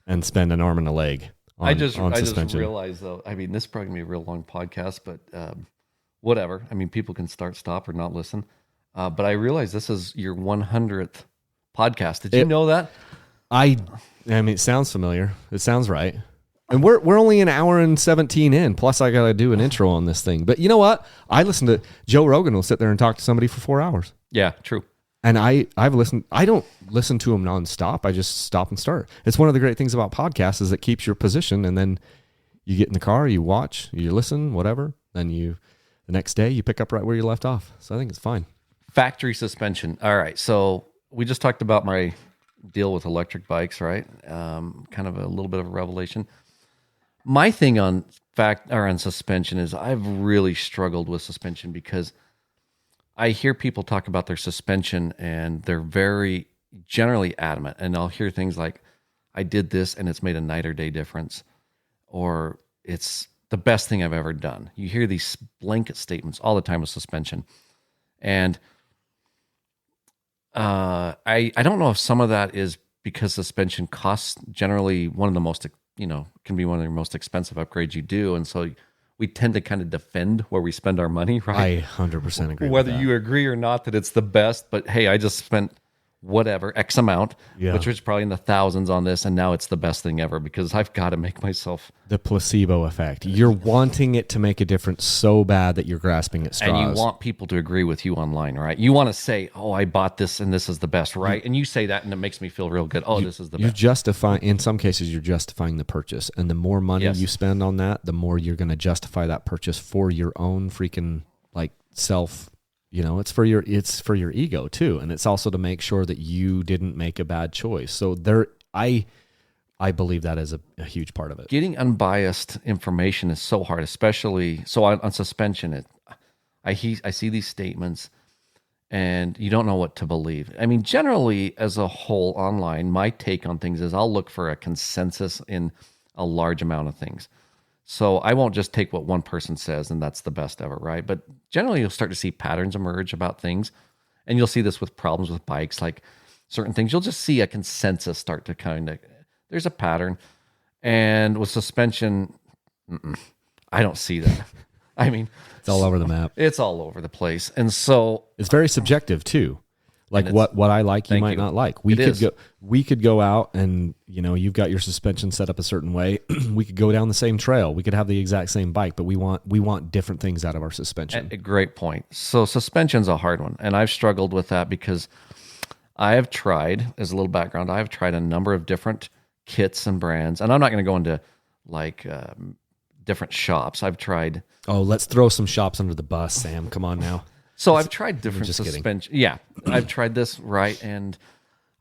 and spend an arm and a leg on, I just suspension. realized though. I mean, this is probably gonna be a real long podcast, but whatever. I mean, people can start, stop, or not listen. But I realized this is your 100th podcast. Did you know that? I mean, it sounds familiar. It sounds right. And we're only an hour and 17 in. Plus, I got to do an intro on this thing. But you know what? I listen to Joe Rogan will sit there and talk to somebody for 4 hours. Yeah, true. And I've listened. I don't listen to them nonstop. I just stop and start. It's one of the great things about podcasts is it keeps your position, and then you get in the car, you watch, you listen, whatever. Then the next day you pick up right where you left off. So I think it's fine. Factory suspension. All right. So we just talked about my deal with electric bikes, right? Kind of a little bit of a revelation. My thing on suspension is I've really struggled with suspension because I hear people talk about their suspension and they're very generally adamant. And I'll hear things like, I did this and it's made a night or day difference, or it's the best thing I've ever done. You hear these blanket statements all the time with suspension. And I don't know if some of that is because suspension costs generally one of the most, can be one of the most expensive upgrades you do. And so we tend to kind of defend where we spend our money, right? I 100% agree Whether with that. you agree or not that it's the best, but hey, I just spent whatever, X amount, which was probably in the thousands on this, and now it's the best thing ever because I've got to make myself... The placebo effect. You're wanting it to make a difference so bad that you're grasping at straws. And you want people to agree with you online, right? You want to say, oh, I bought this and this is the best, right? And you say that and it makes me feel real good. Oh, this is the best. In some cases, you're justifying the purchase. And the more money you spend on that, the more you're going to justify that purchase for your own freaking self. It's for your ego too. And it's also to make sure that you didn't make a bad choice. So I believe that is a huge part of it. Getting unbiased information is so hard, especially on suspension. I see these statements and you don't know what to believe. I mean, generally as a whole online, my take on things is I'll look for a consensus in a large amount of things. So I won't just take what one person says and that's the best ever, right? But generally you'll start to see patterns emerge about things. And you'll see this with problems with bikes, like certain things. You'll just see a consensus start to kind of, there's a pattern. And with suspension, I don't see that. I mean, it's all over the map. It's all over the place. And so it's very subjective too. Like what I like, you might not like. We could go out and, you've got your suspension set up a certain way. We could go down the same trail. We could have the exact same bike, but we want different things out of our suspension. A great point. So suspension's a hard one. And I've struggled with that because I have tried, as a little background, I've tried a number of different kits and brands. And I'm not going to go into different shops. I've tried. Oh, let's throw some shops under the bus, Sam. Come on now. So I've tried different suspension. Yeah, I've tried this, right?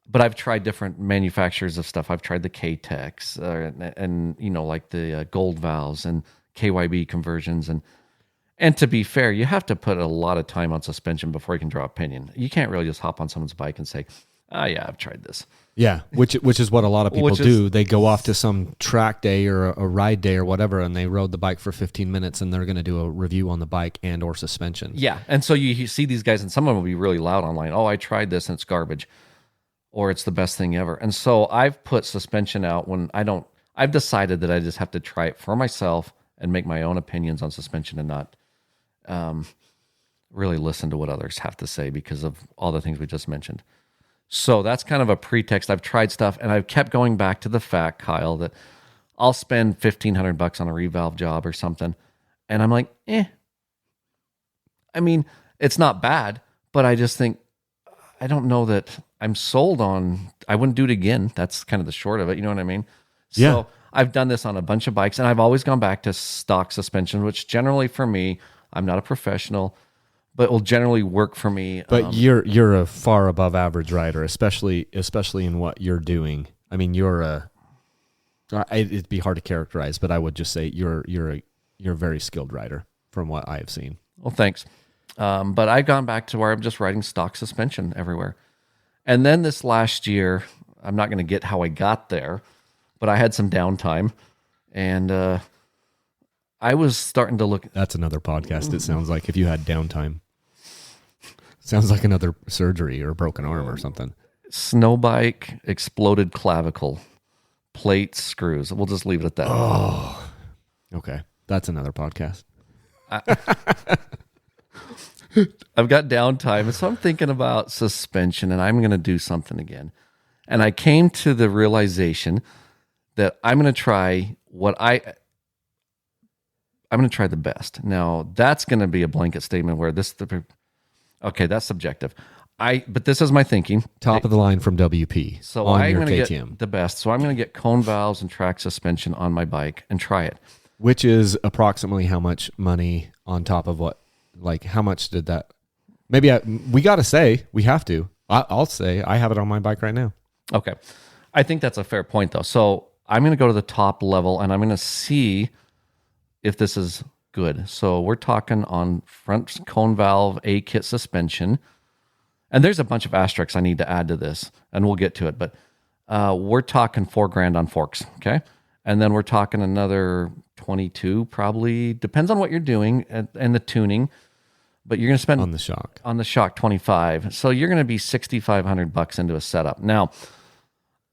But I've tried different manufacturers of stuff. I've tried the K-Tex and like the Gold Valves and KYB conversions. And to be fair, you have to put a lot of time on suspension before you can draw opinion. You can't really just hop on someone's bike and say, yeah, I've tried this. Yeah, which is what a lot of people do. They go off to some track day or a ride day or whatever, and they rode the bike for 15 minutes, and they're going to do a review on the bike and or suspension. Yeah, and so you see these guys, and some of them will be really loud online. Oh, I tried this, and it's garbage, or it's the best thing ever. And so I've put suspension out when I've decided that I just have to try it for myself and make my own opinions on suspension and not really listen to what others have to say because of all the things we just mentioned. So that's kind of a pretext. I've tried stuff and I've kept going back to the fact, Kyle, that I'll spend $1,500 on a revalve job or something. And I'm like, I mean, it's not bad, but I just think, I don't know that I'm sold on, I wouldn't do it again. That's kind of the short of it. You know what I mean? Yeah. So I've done this on a bunch of bikes and I've always gone back to stock suspension, which generally for me, I'm not a professional, but will generally work for me. But you're a far above average rider, especially in what you're doing. I mean, it'd be hard to characterize, but I would just say you're a very skilled rider from what I have seen. Well, thanks. But I've gone back to where I'm just riding stock suspension everywhere. And then this last year, I'm not going to get how I got there, but I had some downtime and I was starting to look. That's another podcast. It sounds like if you had downtime. Sounds like another surgery or a broken arm or something. Snow bike, exploded clavicle, plate screws. We'll just leave it at that. Oh, okay. That's another podcast. I've got downtime, so I'm thinking about suspension, and I'm going to do something again. And I came to the realization that I'm going to try I'm going to try the best. Now, that's going to be a blanket statement where okay, that's subjective. But this is my thinking. Top of the line from WP. So on I'm your going to KTM. get the best. So I'm going to get cone valves and track suspension on my bike and try it. Which is approximately how much money on top of what? Like, how much did that? Maybe we got to say, we have to. I'll say I have it on my bike right now. Okay. I think that's a fair point, though. So I'm going to go to the top level, and I'm going to see if this is good. So we're talking on front cone valve A-kit suspension. And there's a bunch of asterisks I need to add to this, and we'll get to it. But we're talking $4,000 on forks, okay? And then we're talking another 22, probably. Depends on what you're doing and the tuning. But you're going to spend on the shock 25. So you're going to be $6,500 into a setup. Now,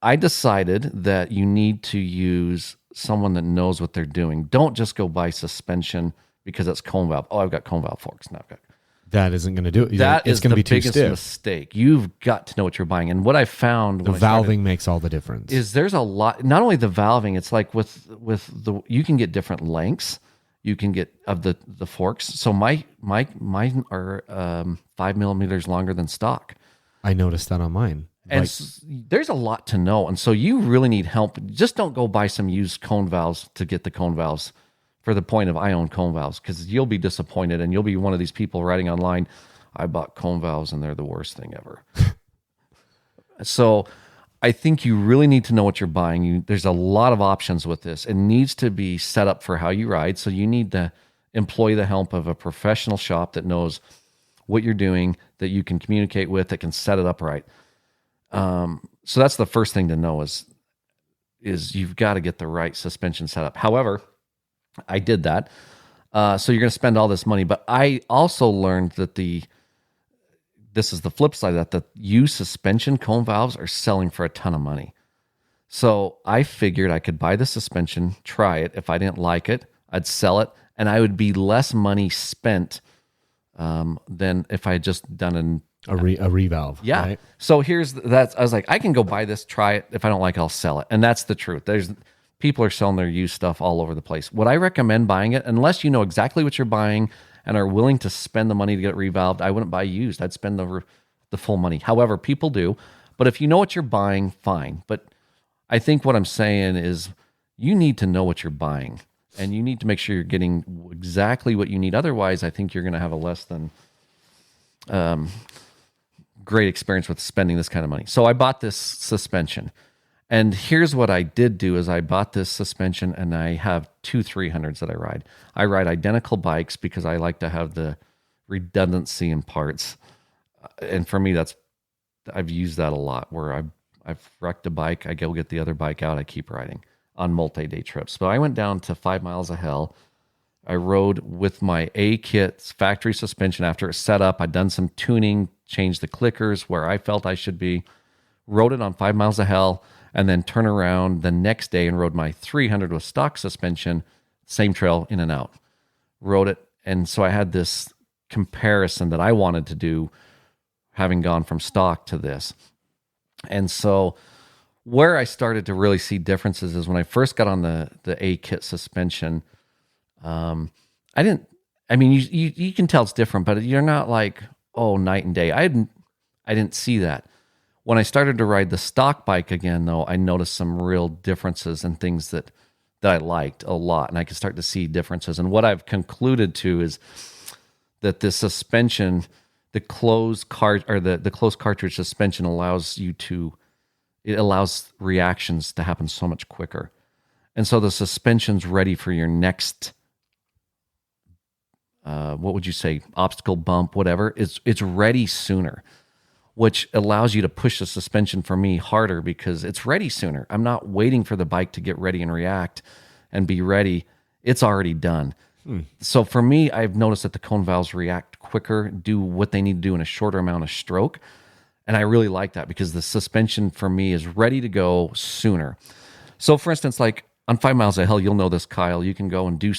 I decided that you need to use someone that knows what they're doing. Don't just go buy suspension because it's cone valve. Oh, I've got cone valve forks now. That isn't going to do it. That it's is going to the be too biggest stiff. mistake. You've got to know what you're buying. And what I found the valving makes all the difference. Is there's a lot. Not only the valving, it's like with the you can get different lengths. You can get of the forks. So mine are 5 millimeters longer than stock. I noticed that on mine. And there's a lot to know. And so you really need help. Just don't go buy some used cone valves to get the cone valves for the point of I own cone valves, because you'll be disappointed and you'll be one of these people writing online, I bought cone valves and they're the worst thing ever. So I think you really need to know what you're buying. There's a lot of options with this. It needs to be set up for how you ride. So you need to employ the help of a professional shop that knows what you're doing, that you can communicate with, that can set it up right. So that's the first thing to know is you've got to get the right suspension set up. However, I did that. So you're going to spend all this money, but I also learned that this is the flip side of that, the used suspension cone valves are selling for a ton of money. So I figured I could buy the suspension, try it. If I didn't like it, I'd sell it, and I would be less money spent than if I had just done a revalve. Yeah. Right? So I was like, I can go buy this, try it. If I don't like it, I'll sell it. And that's the truth. People are selling their used stuff all over the place. Would I recommend buying it? Unless you know exactly what you're buying and are willing to spend the money to get it revalved, I wouldn't buy used. I'd spend the full money. However, people do. But if you know what you're buying, fine. But I think what I'm saying is you need to know what you're buying, and you need to make sure you're getting exactly what you need. Otherwise, I think you're going to have a less than great experience with spending this kind of money. So I bought this suspension. And here's what I did do is I bought this suspension, and I have two 300s that I ride. I ride identical bikes because I like to have the redundancy in parts. And for me, I've used that a lot where I've wrecked a bike. I go get the other bike out. I keep riding on multi-day trips. But I went down to 5 miles of hell. I rode with my A-kit factory suspension after it's set up. I'd done some tuning, changed the clickers where I felt I should be, rode it on 5 miles of hell, and then turn around the next day and rode my 300 with stock suspension, same trail in and out. Rode it. And so I had this comparison that I wanted to do, having gone from stock to this. And so where I started to really see differences is when I first got on the A-kit suspension. You can tell it's different, but you're not like, oh, night and day. I didn't see that. When I started to ride the stock bike again, though, I noticed some real differences and things that I liked a lot, and I could start to see differences. And what I've concluded to is that the suspension, the closed cartridge suspension allows reactions to happen so much quicker. And so the suspension's ready for your next, what would you say, obstacle, bump, whatever. It's ready sooner, which allows you to push the suspension for me harder because it's ready sooner. I'm not waiting for the bike to get ready and react and be ready. It's already done. So for me, I've noticed that the cone valves react quicker, do what they need to do in a shorter amount of stroke. And I really like that because the suspension for me is ready to go sooner. So for instance, like on 5 Miles of Hell, you'll know this, Kyle, you can go and do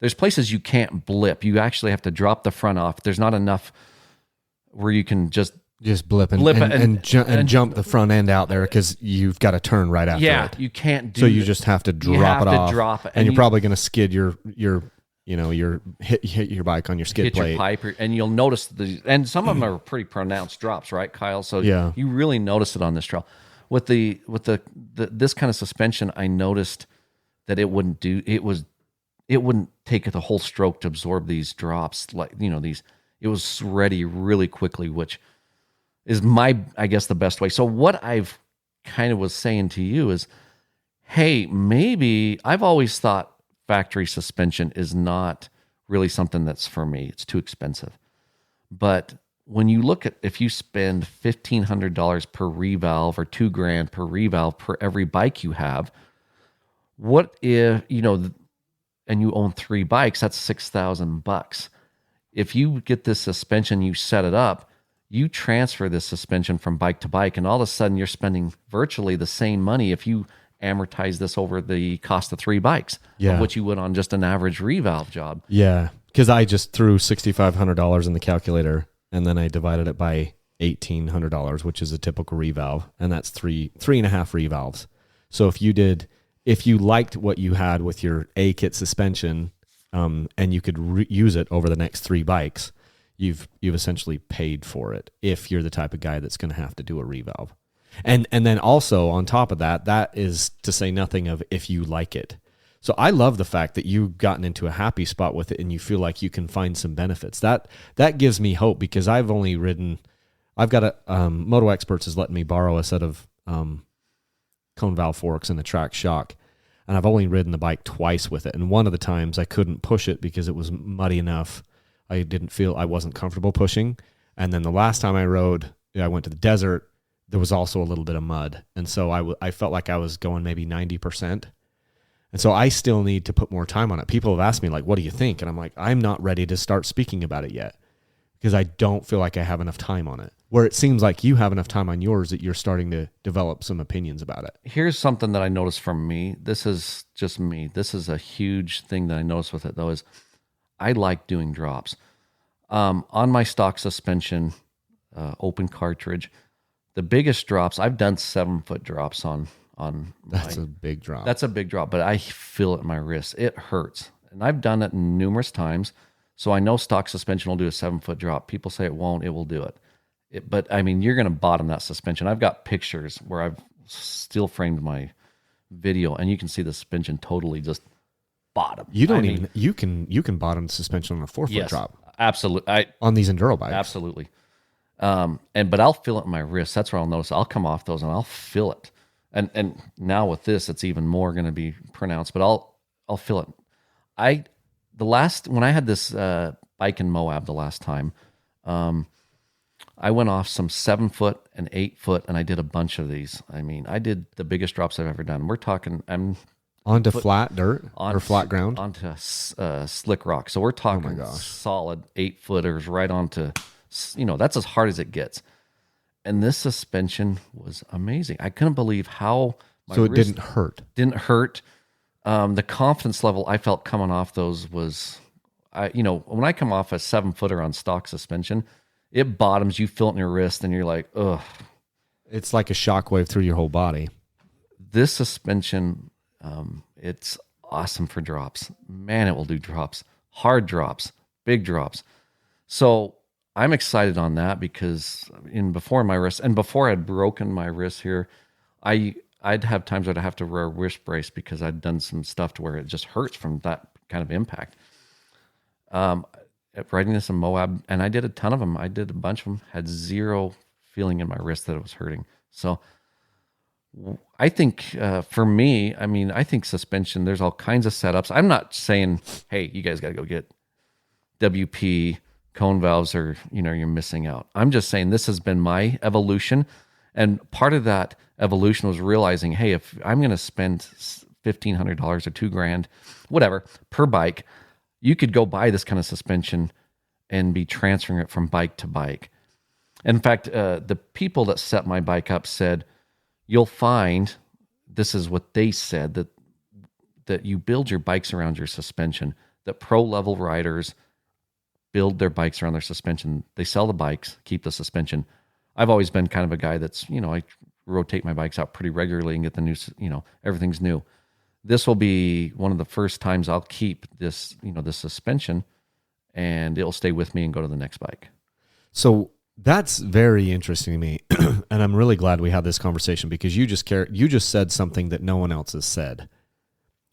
there's places you can't blip. You actually have to drop the front off. There's not enough where you can just blip and jump the front end out there because you've got to turn right after it. You can't do so you just have to drop it off. Drop it, and you're probably going to skid your hit your bike on your skid plate. Your pipe, and you'll notice and some of them are pretty pronounced drops, right, Kyle? So you really notice it on this trail. With this kind of suspension, I noticed that it wouldn't take the whole stroke to absorb these drops. It was ready really quickly, which is I guess the best way. So what I've kind of was saying to you is, hey, maybe I've always thought factory suspension is not really something that's for me. It's too expensive. But when you look at, if you spend $1,500 per revalve or $2,000 per revalve per every bike you have, what if, and you own 3 bikes, that's $6,000. If you get this suspension, you set it up, you transfer this suspension from bike to bike, and all of a sudden you're spending virtually the same money if you amortize this over the cost of 3 bikes, of what you would on just an average revalve job. Yeah, because I just threw $6,500 in the calculator, and then I divided it by $1,800, which is a typical revalve, and that's three and a half revalves. So if you liked what you had with your A-kit suspension, and you could use it over the next 3 bikes, you've essentially paid for it if you're the type of guy that's going to have to do a revalve. And then also on top of that is to say nothing of if you like it. So I love the fact that you've gotten into a happy spot with it and you feel like you can find some benefits. That gives me hope, because I've got Moto Experts has let me borrow a set of cone valve forks and a track shock. And I've only ridden the bike twice with it. And one of the times I couldn't push it because it was muddy enough. I wasn't comfortable pushing. And then the last time I rode, I went to the desert, there was also a little bit of mud. And so I felt like I was going maybe 90%. And so I still need to put more time on it. People have asked me, like, what do you think? And I'm like, I'm not ready to start speaking about it yet, because I don't feel like I have enough time on it. Where it seems like you have enough time on yours that you're starting to develop some opinions about it. Here's something that I noticed from me. This is just me. This is a huge thing that I noticed with it, though, is I like doing drops. On my stock suspension, open cartridge, the biggest drops, I've done 7-foot drops on. That's a big drop. That's a big drop, but I feel it in my wrist. It hurts. And I've done it numerous times. So I know stock suspension will do a 7-foot drop. People say it won't, it will do it. But I mean, you're going to bottom that suspension. I've got pictures where I've still framed my video, and you can see the suspension totally just bottom. You can bottom the suspension on a 4-foot drop. Absolutely. On these enduro bikes. Absolutely. But I'll feel it in my wrist. That's where I'll notice. I'll come off those and I'll feel it. And now with this, it's even more going to be pronounced, but I'll feel it. When I had this bike in Moab the last time, I went off some 7-foot and 8-foot, and I did a bunch of these. I mean, I did the biggest drops I've ever done. We're talking, onto flat dirt or flat ground, onto slick rock. So we're talking solid 8-footers right onto, that's as hard as it gets. And this suspension was amazing. I couldn't believe how my wrist didn't hurt. Didn't hurt. The confidence level I felt coming off those was, when I come off a 7-footer on stock suspension, it bottoms, you feel it in your wrist, and you're like, ugh. It's like a shockwave through your whole body. This suspension, it's awesome for drops. Man, it will do drops. Hard drops, big drops. So I'm excited on that, because before my wrist, and before I'd broken my wrist here, I'd have times where I'd have to wear a wrist brace because I'd done some stuff to where it just hurts from that kind of impact. Riding this in Moab, and I did a ton of them. I did a bunch of them, had zero feeling in my wrist that it was hurting. So I think for me, I think suspension, there's all kinds of setups. I'm not saying, hey, you guys got to go get WP cone valves, or, you're missing out. I'm just saying this has been my evolution. And part of that evolution was realizing, hey, if I'm going to spend $1,500 or $2,000, whatever, per bike, you could go buy this kind of suspension and be transferring it from bike to bike. In fact, the people that set my bike up said, you'll find this is what they said, that you build your bikes around your suspension, that pro level riders build their bikes around their suspension. They sell the bikes, keep the suspension. I've always been kind of a guy that's, I rotate my bikes out pretty regularly and get the new, everything's new. This will be one of the first times I'll keep this, this suspension, and it'll stay with me and go to the next bike. So that's very interesting to me. And I'm really glad we had this conversation, because you just said something that no one else has said.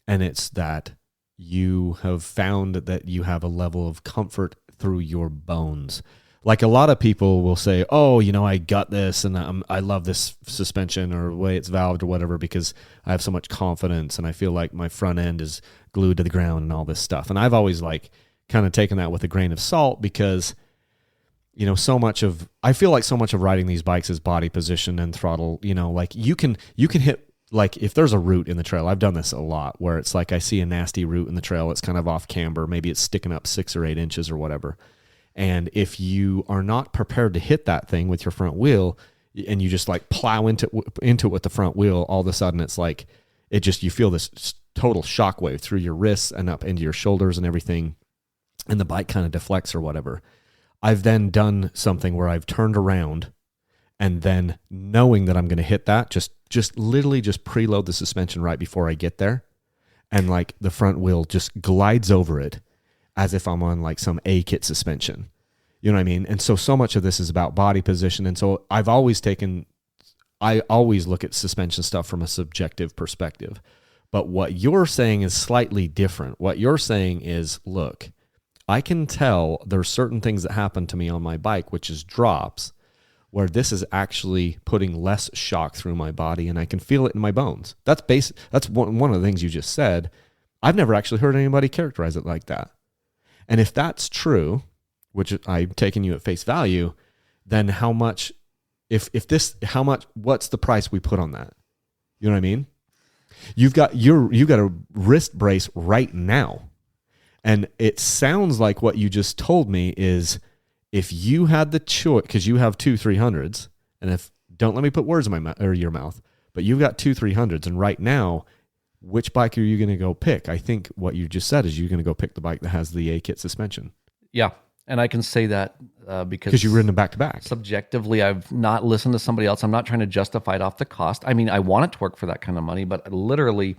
And it's that you have found that you have a level of comfort through your bones. Like a lot of people will say, oh, I got this and I love this suspension or the way it's valved or whatever, because I have so much confidence and I feel like my front end is glued to the ground and all this stuff. And I've always kind of taken that with a grain of salt, because I feel like so much of riding these bikes is body position and throttle. Like you can hit, like if there's a root in the trail, I've done this a lot, where it's like I see a nasty root in the trail, it's kind of off camber, maybe it's sticking up 6 or 8 inches or whatever. And if you are not prepared to hit that thing with your front wheel, and you just plow into it with the front wheel, all of a sudden it's like you feel this total shockwave through your wrists and up into your shoulders and everything, and the bike kind of deflects or whatever. I've then done something where I've turned around, and then knowing that I'm going to hit that, just literally just preload the suspension right before I get there, and the front wheel just glides over it as if I'm on some A-kit suspension. You know what I mean? And so much of this is about body position. And so I always look at suspension stuff from a subjective perspective. But what you're saying is slightly different. What you're saying is, look, I can tell there's certain things that happen to me on my bike, which is drops, where this is actually putting less shock through my body, and I can feel it in my bones. That's one of the things you just said. I've never actually heard anybody characterize it like that. And if that's true, which I'm taking you at face value, then what's the price we put on that? You know what I mean? You've got a wrist brace right now. And it sounds like what you just told me is, if you had the choice, because you have 2 300s, and don't let me put words in my mouth or your mouth, but you've got 2 300s, and right now, which bike are you going to go pick? I think what you just said is you're going to go pick the bike that has the A-kit suspension. Yeah, and I can say that because you've ridden them back to back. Subjectively, I've not listened to somebody else. I'm not trying to justify it off the cost. I mean, I want it to work for that kind of money, but I literally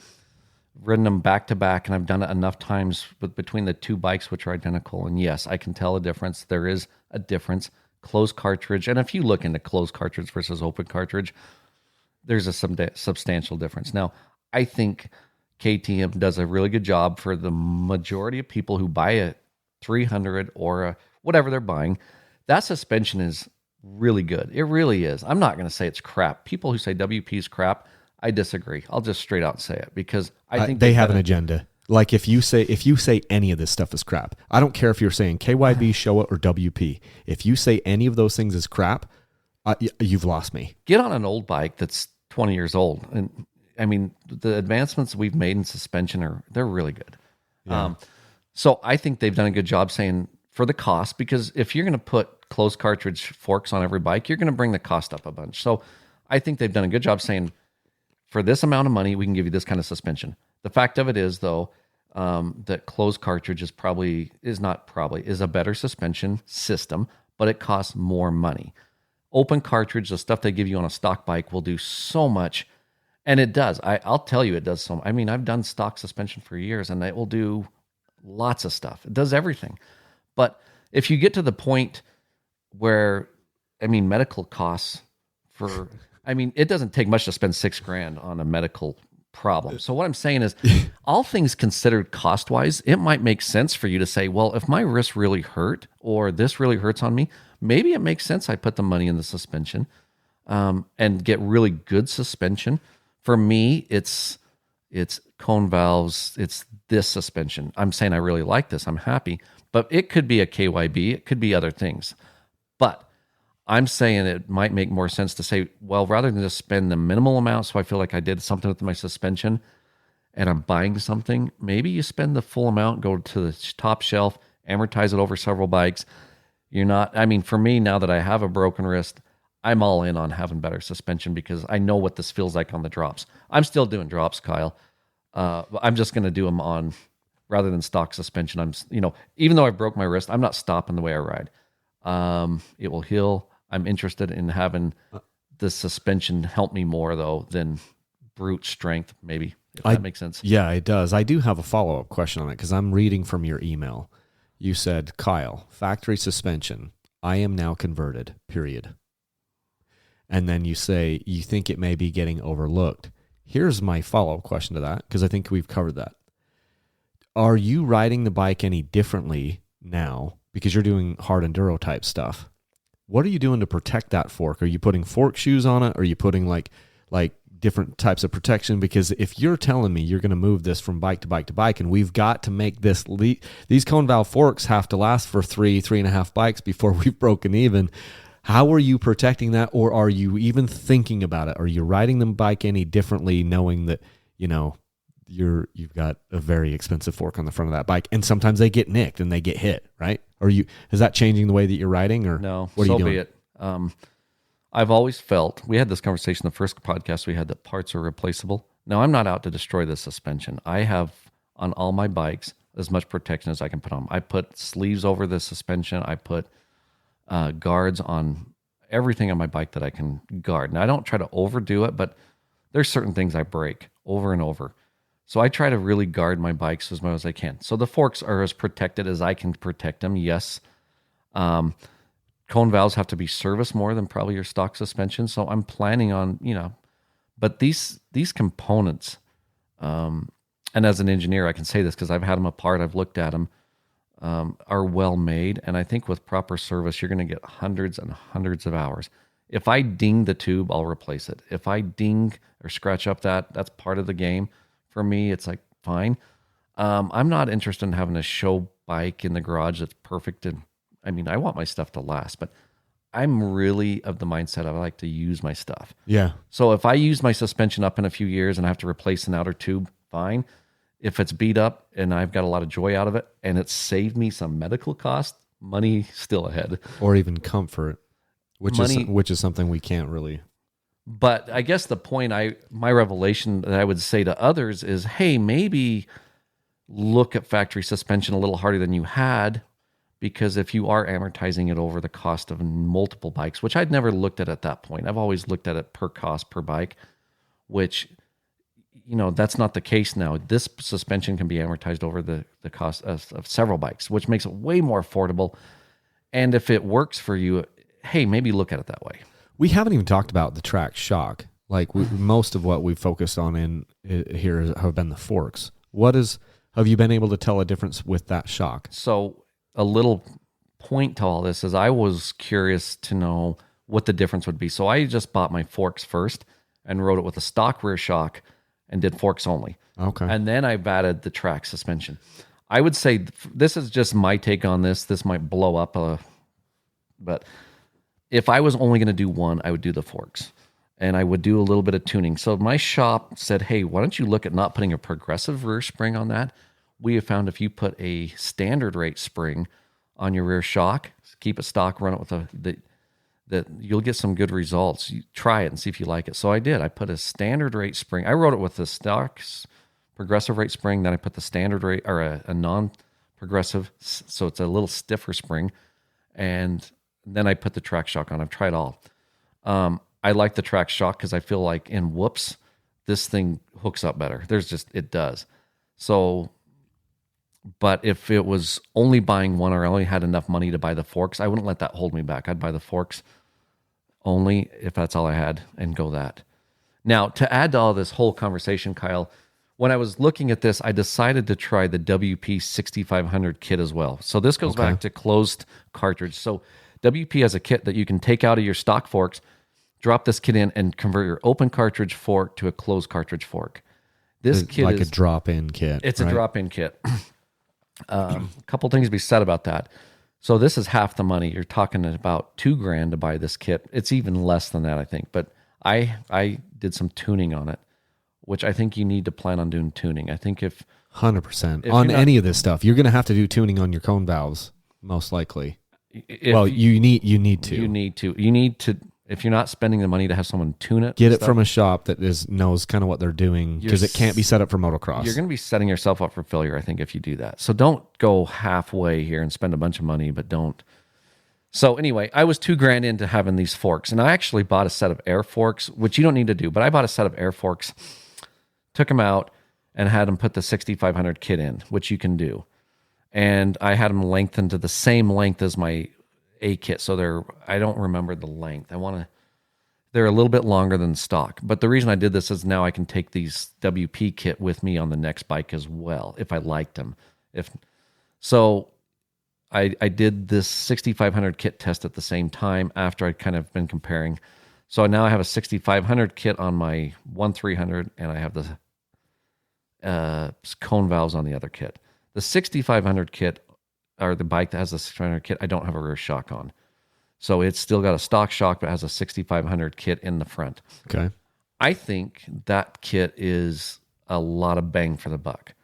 ridden them back to back, and I've done it enough times between the 2 bikes, which are identical. And yes, I can tell a difference. There is a difference. Closed cartridge, and if you look into closed cartridge versus open cartridge, there's a substantial difference. Now, I think KTM does a really good job for the majority of people who buy a 300 or whatever they're buying. That suspension is really good. It really is. I'm not going to say it's crap. People who say WP is crap, I disagree. I'll just straight out say it, because I think they have an agenda. Like if you say any of this stuff is crap, I don't care if you're saying KYB, Showa, or WP. If you say any of those things is crap, you've lost me. Get on an old bike that's 20 years old, and I mean, the advancements we've made in suspension they're really good. Yeah. So I think they've done a good job saying for the cost, because if you're going to put closed cartridge forks on every bike, you're going to bring the cost up a bunch. So I think they've done a good job saying, for this amount of money, we can give you this kind of suspension. The fact of it is, though, that closed cartridge is a better suspension system, but it costs more money. Open cartridge, the stuff they give you on a stock bike, will do so much. And it does. I'll tell you, it does so much. I mean, I've done stock suspension for years, and it will do lots of stuff. It does everything. But if you get to the point where, medical costs it doesn't take much to spend $6,000 on a medical problem. So what I'm saying is, all things considered cost-wise, it might make sense for you to say, well, if my wrist really hurt or this really hurts on me, maybe it makes sense I put the money in the suspension and get really good suspension. For me, it's cone valves. It's this suspension. I'm saying I really like this. I'm happy. But it could be a KYB. It could be other things. But I'm saying it might make more sense to say, well, rather than just spend the minimal amount so I feel like I did something with my suspension and I'm buying something, maybe you spend the full amount, go to the top shelf, amortize it over several bikes. For me, now that I have a broken wrist, I'm all in on having better suspension because I know what this feels like on the drops. I'm still doing drops, Kyle. I'm just going to do them on, rather than stock suspension. Even though I broke my wrist, I'm not stopping the way I ride. It will heal. I'm interested in having the suspension help me more though than brute strength, maybe, if that makes sense. Yeah, it does. I do have a follow-up question on it because I'm reading from your email. You said, Kyle, factory suspension. I am now converted, period. And then you say you think it may be getting overlooked. Here's my follow-up question to that, because I think we've covered that. Are you riding the bike any differently now because you're doing hard enduro type stuff? What are you doing to protect that fork? Are you putting fork shoes on it? Are you putting like different types of protection? Because if you're telling me you're going to move this from bike to bike to bike, and we've got to make this these cone valve forks have to last for 3.5 bikes before we've broken even. How are you protecting that, or are you even thinking about it? Are you riding the bike any differently, knowing that you've got a very expensive fork on the front of that bike, and sometimes they get nicked and they get hit, right? Is that changing the way that you're riding, or no? What are you doing? Be it. I've always felt, we had this conversation the first podcast we had, that parts are replaceable. Now, I'm not out to destroy the suspension. I have on all my bikes as much protection as I can put on. I put sleeves over the suspension. I put guards on everything on my bike that I can guard. Now, I don't try to overdo it, but there's certain things I break over and over. So I try to really guard my bikes as much as I can. So the forks are as protected as I can protect them, yes. Cone valves have to be serviced more than probably your stock suspension. So I'm planning on, but these components, and as an engineer, I can say this because I've had them apart, I've looked at them, are well made. And I think with proper service, you're going to get hundreds and hundreds of hours. If I ding the tube, I'll replace it. If I ding or scratch up that's part of the game. For me, it's like, fine. I'm not interested in having a show bike in the garage that's perfect. And I mean, I want my stuff to last, but I'm really of the mindset I like to use my stuff. Yeah. So if I use my suspension up in a few years and I have to replace an outer tube, fine. If it's beat up and I've got a lot of joy out of it and it's saved me some medical cost, money still ahead. Or even comfort, which is something we can't really. But I guess the point my revelation that I would say to others is, hey, maybe look at factory suspension a little harder than you had, because if you are amortizing it over the cost of multiple bikes, which I'd never looked at that point. I've always looked at it per cost per bike, which, that's not the case now. This suspension can be amortized over the cost of several bikes, which makes it way more affordable. And if it works for you, hey, maybe look at it that way. We haven't even talked about the track shock. Like most of what we've focused on here have been the forks. Have you been able to tell a difference with that shock? So a little point to all this is I was curious to know what the difference would be. So I just bought my forks first and rode it with a stock rear shock and did forks only. Okay. And then I've added the track suspension. I would say this is just my take on this. This might blow up, but if I was only going to do one, I would do the forks, and I would do a little bit of tuning. So my shop said, hey, why don't you look at not putting a progressive rear spring on that? We have found if you put a standard rate spring on your rear shock, keep it stock, run it with that you'll get some good results. You try it and see if you like it. So I did. I put a standard rate spring. I rode it with the stock progressive rate spring. Then I put the standard rate, or a non-progressive, so it's a little stiffer spring, and then I put the track shock on. I've tried all. I like the track shock because I feel like in whoops, this thing hooks up better. It does. So, but if it was only buying one, or I only had enough money to buy the forks, I wouldn't let that hold me back. I'd buy the forks only if that's all I had and go that. Now, to add to all this whole conversation, Kyle, when I was looking at this, I decided to try the WP 6500 kit as well. So this goes back to closed cartridge. So WP has a kit that you can take out of your stock forks, drop this kit in, and convert your open cartridge fork to a closed cartridge fork. This kit is like a drop-in kit. It's a drop-in kit. A couple things to be said about that. So this is half the money. You're talking about $2,000 to buy this kit. It's even less than that, I think. But I did some tuning on it, which I think you need to plan on doing tuning. I think 100% on any of this stuff, you're going to have to do tuning on your cone valves, most likely. You need to. If you're not spending the money to have someone tune it, Get it from a shop that knows kind of what they're doing, because it can't be set up for motocross. You're going to be setting yourself up for failure, I think, if you do that. So don't go halfway here and spend a bunch of money, but don't. So anyway, I was $2,000 into having these forks, and I actually bought a set of air forks, which you don't need to do, but I bought a set of air forks, took them out, and had them put the 6500 kit in, which you can do. And I had them lengthened to the same length as my A kit. So I don't remember the length. They're a little bit longer than stock. But the reason I did this is now I can take these WP kit with me on the next bike as well, if I liked them. I did this 6500 kit test at the same time after I'd kind of been comparing. So now I have a 6500 kit on my 1300, and I have the cone valves on the other kit. The 6500 kit, or the bike that has the 6500 kit, I don't have a rear shock on. So it's still got a stock shock, but has a 6500 kit in the front. Okay. I think that kit is a lot of bang for the buck.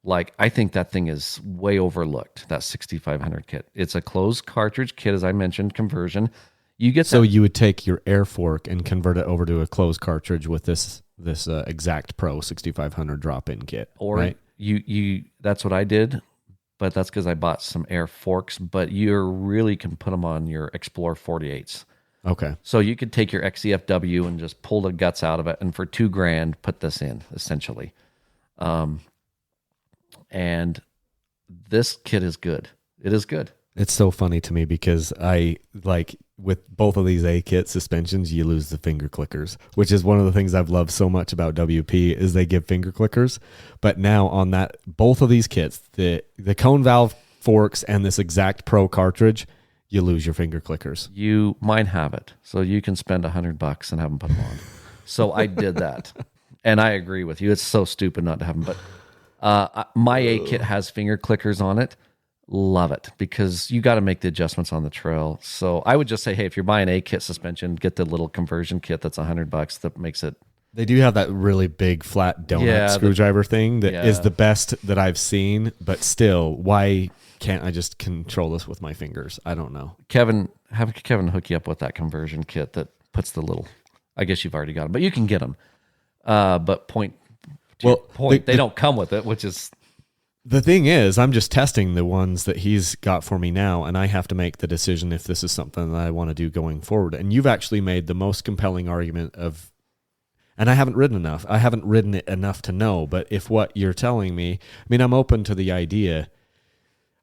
Like, I think that thing is way overlooked, that 6500 kit. It's a closed cartridge kit, as I mentioned, conversion. So you would take your air fork and convert it over to a closed cartridge with this Exact Pro 6500 drop-in kit, or right? You that's what I did, but that's because I bought some air forks. But you really can put them on your Explorer 48s. Okay. So you could take your XCFW and just pull the guts out of it, and for $2,000 put this in, essentially. And this kit is good. It is good. It's so funny to me because I like with both of these A kit suspensions, you lose the finger clickers, which is one of the things I've loved so much about WP is they give finger clickers. But now on that, both of these kits, the cone valve forks and this Exact Pro cartridge, you lose your finger clickers. Mine have it, so you can spend $100 and have them put them on. So I did that, and I agree with you. It's so stupid not to have them, but my A kit has finger clickers on it. Love it, because you got to make the adjustments on the trail. So I would just say, hey, if you're buying A kit suspension, get the little conversion kit that's $100 that makes it. They do have that really big flat donut screwdriver thing that is the best that I've seen, but still, why can't I just control this with my fingers? I don't know. Have Kevin hook you up with that conversion kit that puts the little, I guess you've already got them, but you can get them. But they don't come with it, which is... The thing is, I'm just testing the ones that he's got for me now, and I have to make the decision if this is something that I want to do going forward. And you've actually made the most compelling argument of, and I haven't ridden enough. I haven't ridden it enough to know, but if what you're telling me, I mean, I'm open to the idea.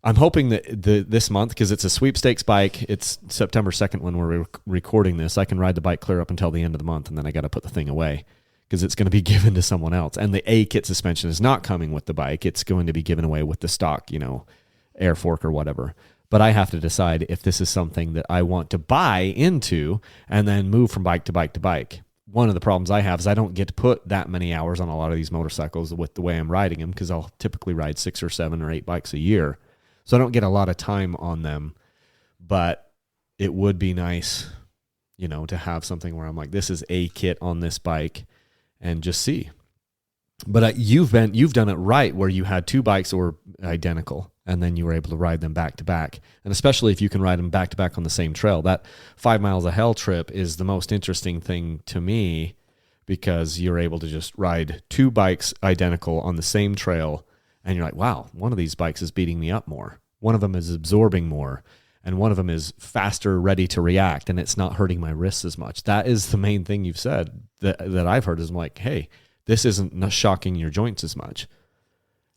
I'm hoping that this month, because it's a sweepstakes bike, it's September 2nd when we're recording this, I can ride the bike clear up until the end of the month, and then I got to put the thing away, because it's going to be given to someone else. And the A kit suspension is not coming with the bike. It's going to be given away with the stock, air fork or whatever. But I have to decide if this is something that I want to buy into and then move from bike to bike to bike. One of the problems I have is I don't get to put that many hours on a lot of these motorcycles with the way I'm riding them, because I'll typically ride 6 or 7 or 8 bikes a year. So I don't get a lot of time on them. But it would be nice, to have something where I'm like, this is A kit on this bike, and just see. But you've done it right, where you had 2 bikes that were identical, and then you were able to ride them back to back. And especially if you can ride them back to back on the same trail, that 5 miles of hell trip is the most interesting thing to me, because you're able to just ride 2 bikes identical on the same trail, and you're like, wow, one of these bikes is beating me up more. One of them is absorbing more, and one of them is faster, ready to react, and it's not hurting my wrists as much. That is the main thing you've said that I've heard, is I'm like, hey, this isn't shocking your joints as much.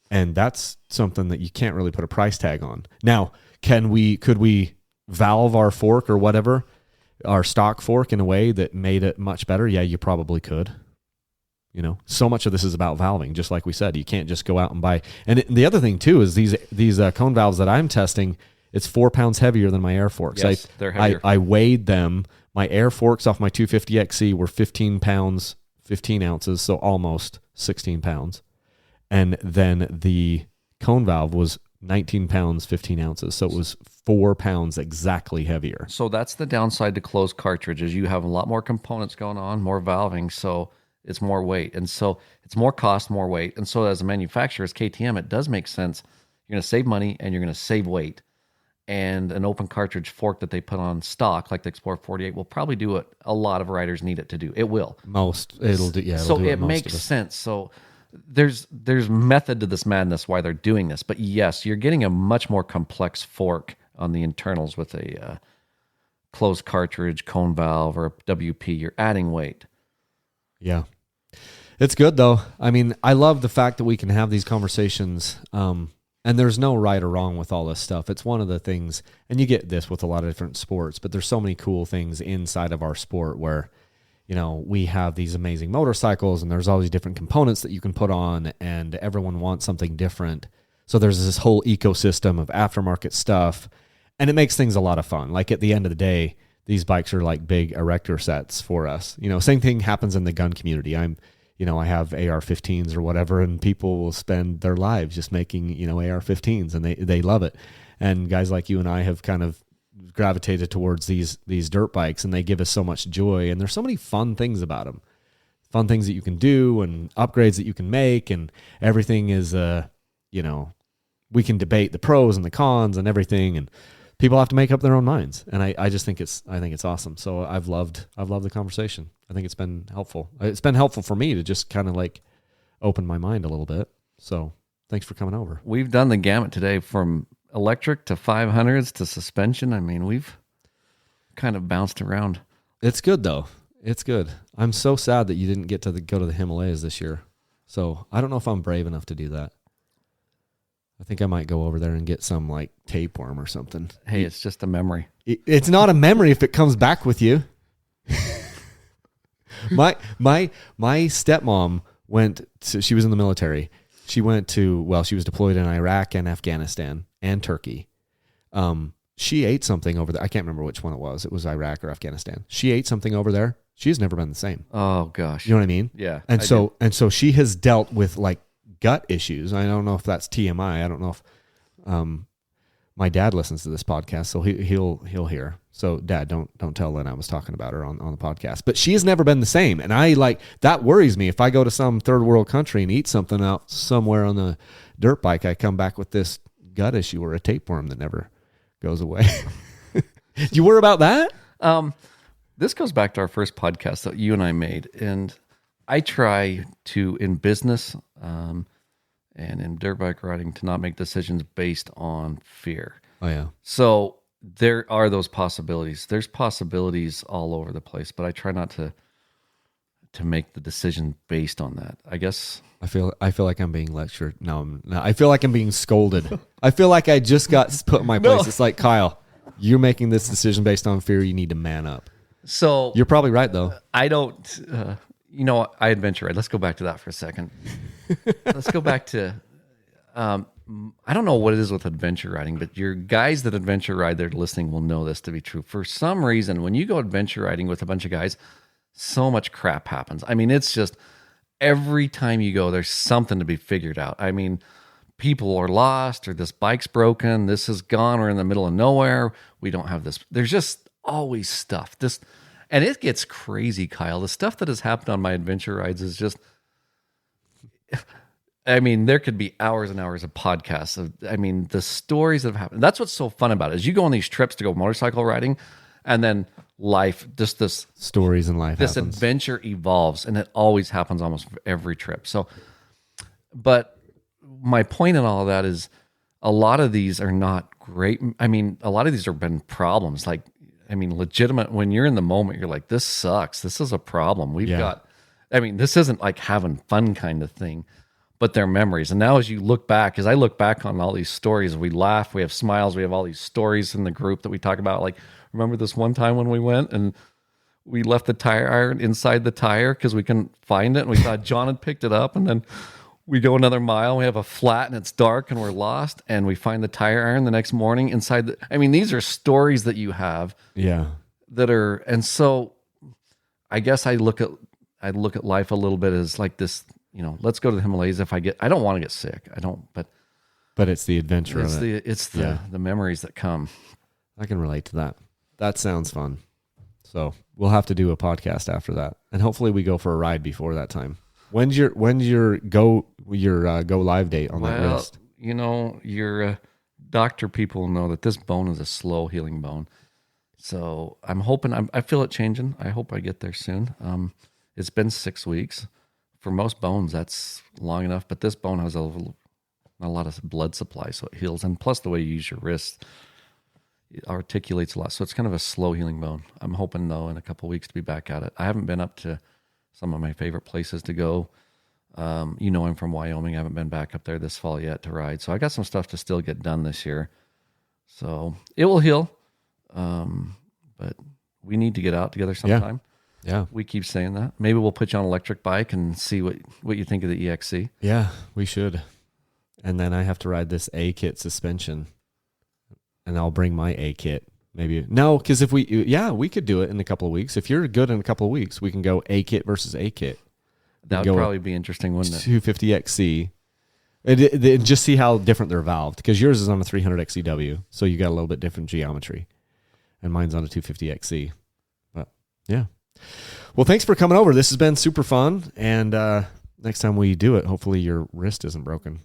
And that's something that you can't really put a price tag on. Now, could we valve our fork or whatever, our stock fork, in a way that made it much better? Yeah, you probably could. So much of this is about valving, just like we said. You can't just go out and buy. And the other thing too is these cone valves that I'm testing, it's 4 pounds heavier than my air forks. Yes, they're heavier. I weighed them. My air forks off my 250XC were 15 pounds, 15 ounces, so almost 16 pounds. And then the cone valve was 19 pounds, 15 ounces. So it was 4 pounds exactly heavier. So that's the downside to closed cartridges. You have a lot more components going on, more valving, so it's more weight. And so it's more cost, more weight. And so as a manufacturer, as KTM, it does make sense. You're going to save money and you're going to save weight. and an open cartridge fork that they put on stock, like the Explorer 48, will probably do what a lot of riders need it to do. It will. It'll do. Yeah. So it makes sense. So there's method to this madness why they're doing this. But yes, you're getting a much more complex fork on the internals with a closed cartridge, cone valve, or a WP. You're adding weight. Yeah. It's good though. I mean, I love the fact that we can have these conversations. And there's no right or wrong with all this stuff. It's one of the things, and you get this with a lot of different sports, but there's so many cool things inside of our sport where, you know, we have these amazing motorcycles and there's all these different components that you can put on and everyone wants something different. So there's this whole ecosystem of aftermarket stuff and it makes things a lot of fun. Like at the end of the day, these bikes are like big erector sets for us. You know, same thing happens in the gun community. I have AR-15s or whatever, and people will spend their lives just making, AR-15s, and they love it. And guys like you and I have kind of gravitated towards these dirt bikes, and they give us so much joy. And there's so many fun things about them, fun things that you can do, and upgrades that you can make, and everything is, we can debate the pros and the cons and everything, and people have to make up their own minds. And I just think it's awesome. So I've loved the conversation. I think it's been helpful. It's been helpful for me to just kind of like open my mind a little bit. So thanks for coming over. We've done the gamut today from electric to 500s to suspension. I mean, we've kind of bounced around. It's good though. It's good. I'm so sad that you didn't get to go to the Himalayas this year. So I don't know if I'm brave enough to do that. I think I might go over there and get some like tapeworm or something. Hey, it's just a memory. It's not a memory if it comes back with you. My stepmom she was in the military. She she was deployed in Iraq and Afghanistan and Turkey. She ate something over there. I can't remember which one it was. It was Iraq or Afghanistan. She ate something over there. She's never been the same. Oh gosh. You know what I mean? Yeah. And so she has dealt with like gut issues. I don't know if that's TMI. I don't know if my dad listens to this podcast, so he'll hear. So Dad, don't tell Lynn I was talking about her on the podcast. But she has never been the same. And that worries me. If I go to some third world country and eat something out somewhere on the dirt bike, I come back with this gut issue or a tapeworm that never goes away. Do you worry about that? This goes back to our first podcast that you and I made. And I try to, in business and in dirt bike riding, to not make decisions based on fear. Oh, yeah. So there are those possibilities. There's possibilities all over the place, but I try not to make the decision based on that. I guess I feel like I'm being lectured. No, I feel like I'm being scolded. I feel like I just got put in my place. No. It's like, Kyle, you're making this decision based on fear. You need to man up. So you're probably right, though. I don't. I adventure ride. Let's go back to that for a second. Let's go back to. I don't know what it is with adventure riding, but your guys that adventure ride, they're listening, will know this to be true. For some reason, when you go adventure riding with a bunch of guys, so much crap happens. I mean, it's just every time you go, there's something to be figured out. I mean, people are lost, or this bike's broken, this is gone, we're in the middle of nowhere, we don't have this. There's just always stuff. And it gets crazy, Kyle. The stuff that has happened on my adventure rides is just... I mean, there could be hours and hours of podcasts. The stories that have happened. That's what's so fun about it, is you go on these trips to go motorcycle riding, and then life, just this... Stories in life This happens. adventure evolves, and it always happens almost every trip. So, but my point in all of that is a lot of these are not great. I mean, a lot of these have been problems. Like, legitimate, when you're in the moment, you're like, this sucks. This is a problem. This isn't like having fun kind of thing. But they're memories. And now as you look back, as I look back on all these stories, we laugh, we have smiles, we have all these stories in the group that we talk about. Like, remember this one time when we went and we left the tire iron inside the tire because we couldn't find it, and we thought John had picked it up, and then we go another mile, we have a flat and it's dark and we're lost, and we find the tire iron the next morning inside these are stories that you have. Yeah. That are, and so I guess I look at life a little bit as like this. Let's go to the Himalayas. I don't want to get sick. I don't, but it's the adventure of it. It's the memories that come. I can relate to that. That sounds fun. So we'll have to do a podcast after that, and hopefully we go for a ride before that time. When's your go live date on that list? Your doctor people know that this bone is a slow healing bone. So I'm hoping, I feel it changing. I hope I get there soon. It's been 6 weeks. For most bones, that's long enough, but this bone has a lot of blood supply, so it heals. And plus the way you use your wrist, it articulates a lot. So it's kind of a slow healing bone. I'm hoping, though, in a couple of weeks to be back at it. I haven't been up to some of my favorite places to go. I'm from Wyoming. I haven't been back up there this fall yet to ride. So I got some stuff to still get done this year. So it will heal. But we need to get out together sometime. Yeah. We keep saying that. Maybe we'll put you on an electric bike and see what you think of the EXC. Yeah, we should. And then I have to ride this A-kit suspension. And I'll bring my A-kit. Maybe. No, because we could do it in a couple of weeks. If you're good in a couple of weeks, we can go A-kit versus A-kit. That would probably be interesting, wouldn't it? 250XC. And just see how different they're valved. Because yours is on a 300XCW, so you got a little bit different geometry. And mine's on a 250XC. But, yeah. Well, thanks for coming over. This has been super fun. And next time we do it, hopefully your wrist isn't broken.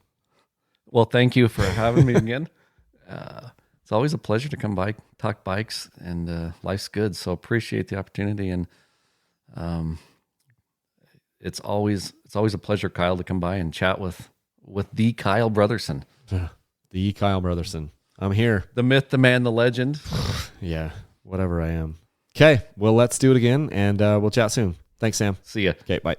Well, thank you for having me again. It's always a pleasure to come by, talk bikes, and life's good. So appreciate the opportunity. And it's always a pleasure, Kyle, to come by and chat with the Kyle Brotherson. The Kyle Brotherson. I'm here. The myth, the man, the legend. Yeah, whatever I am. Okay, well, let's do it again, and we'll chat soon. Thanks, Sam. See ya. Okay, bye.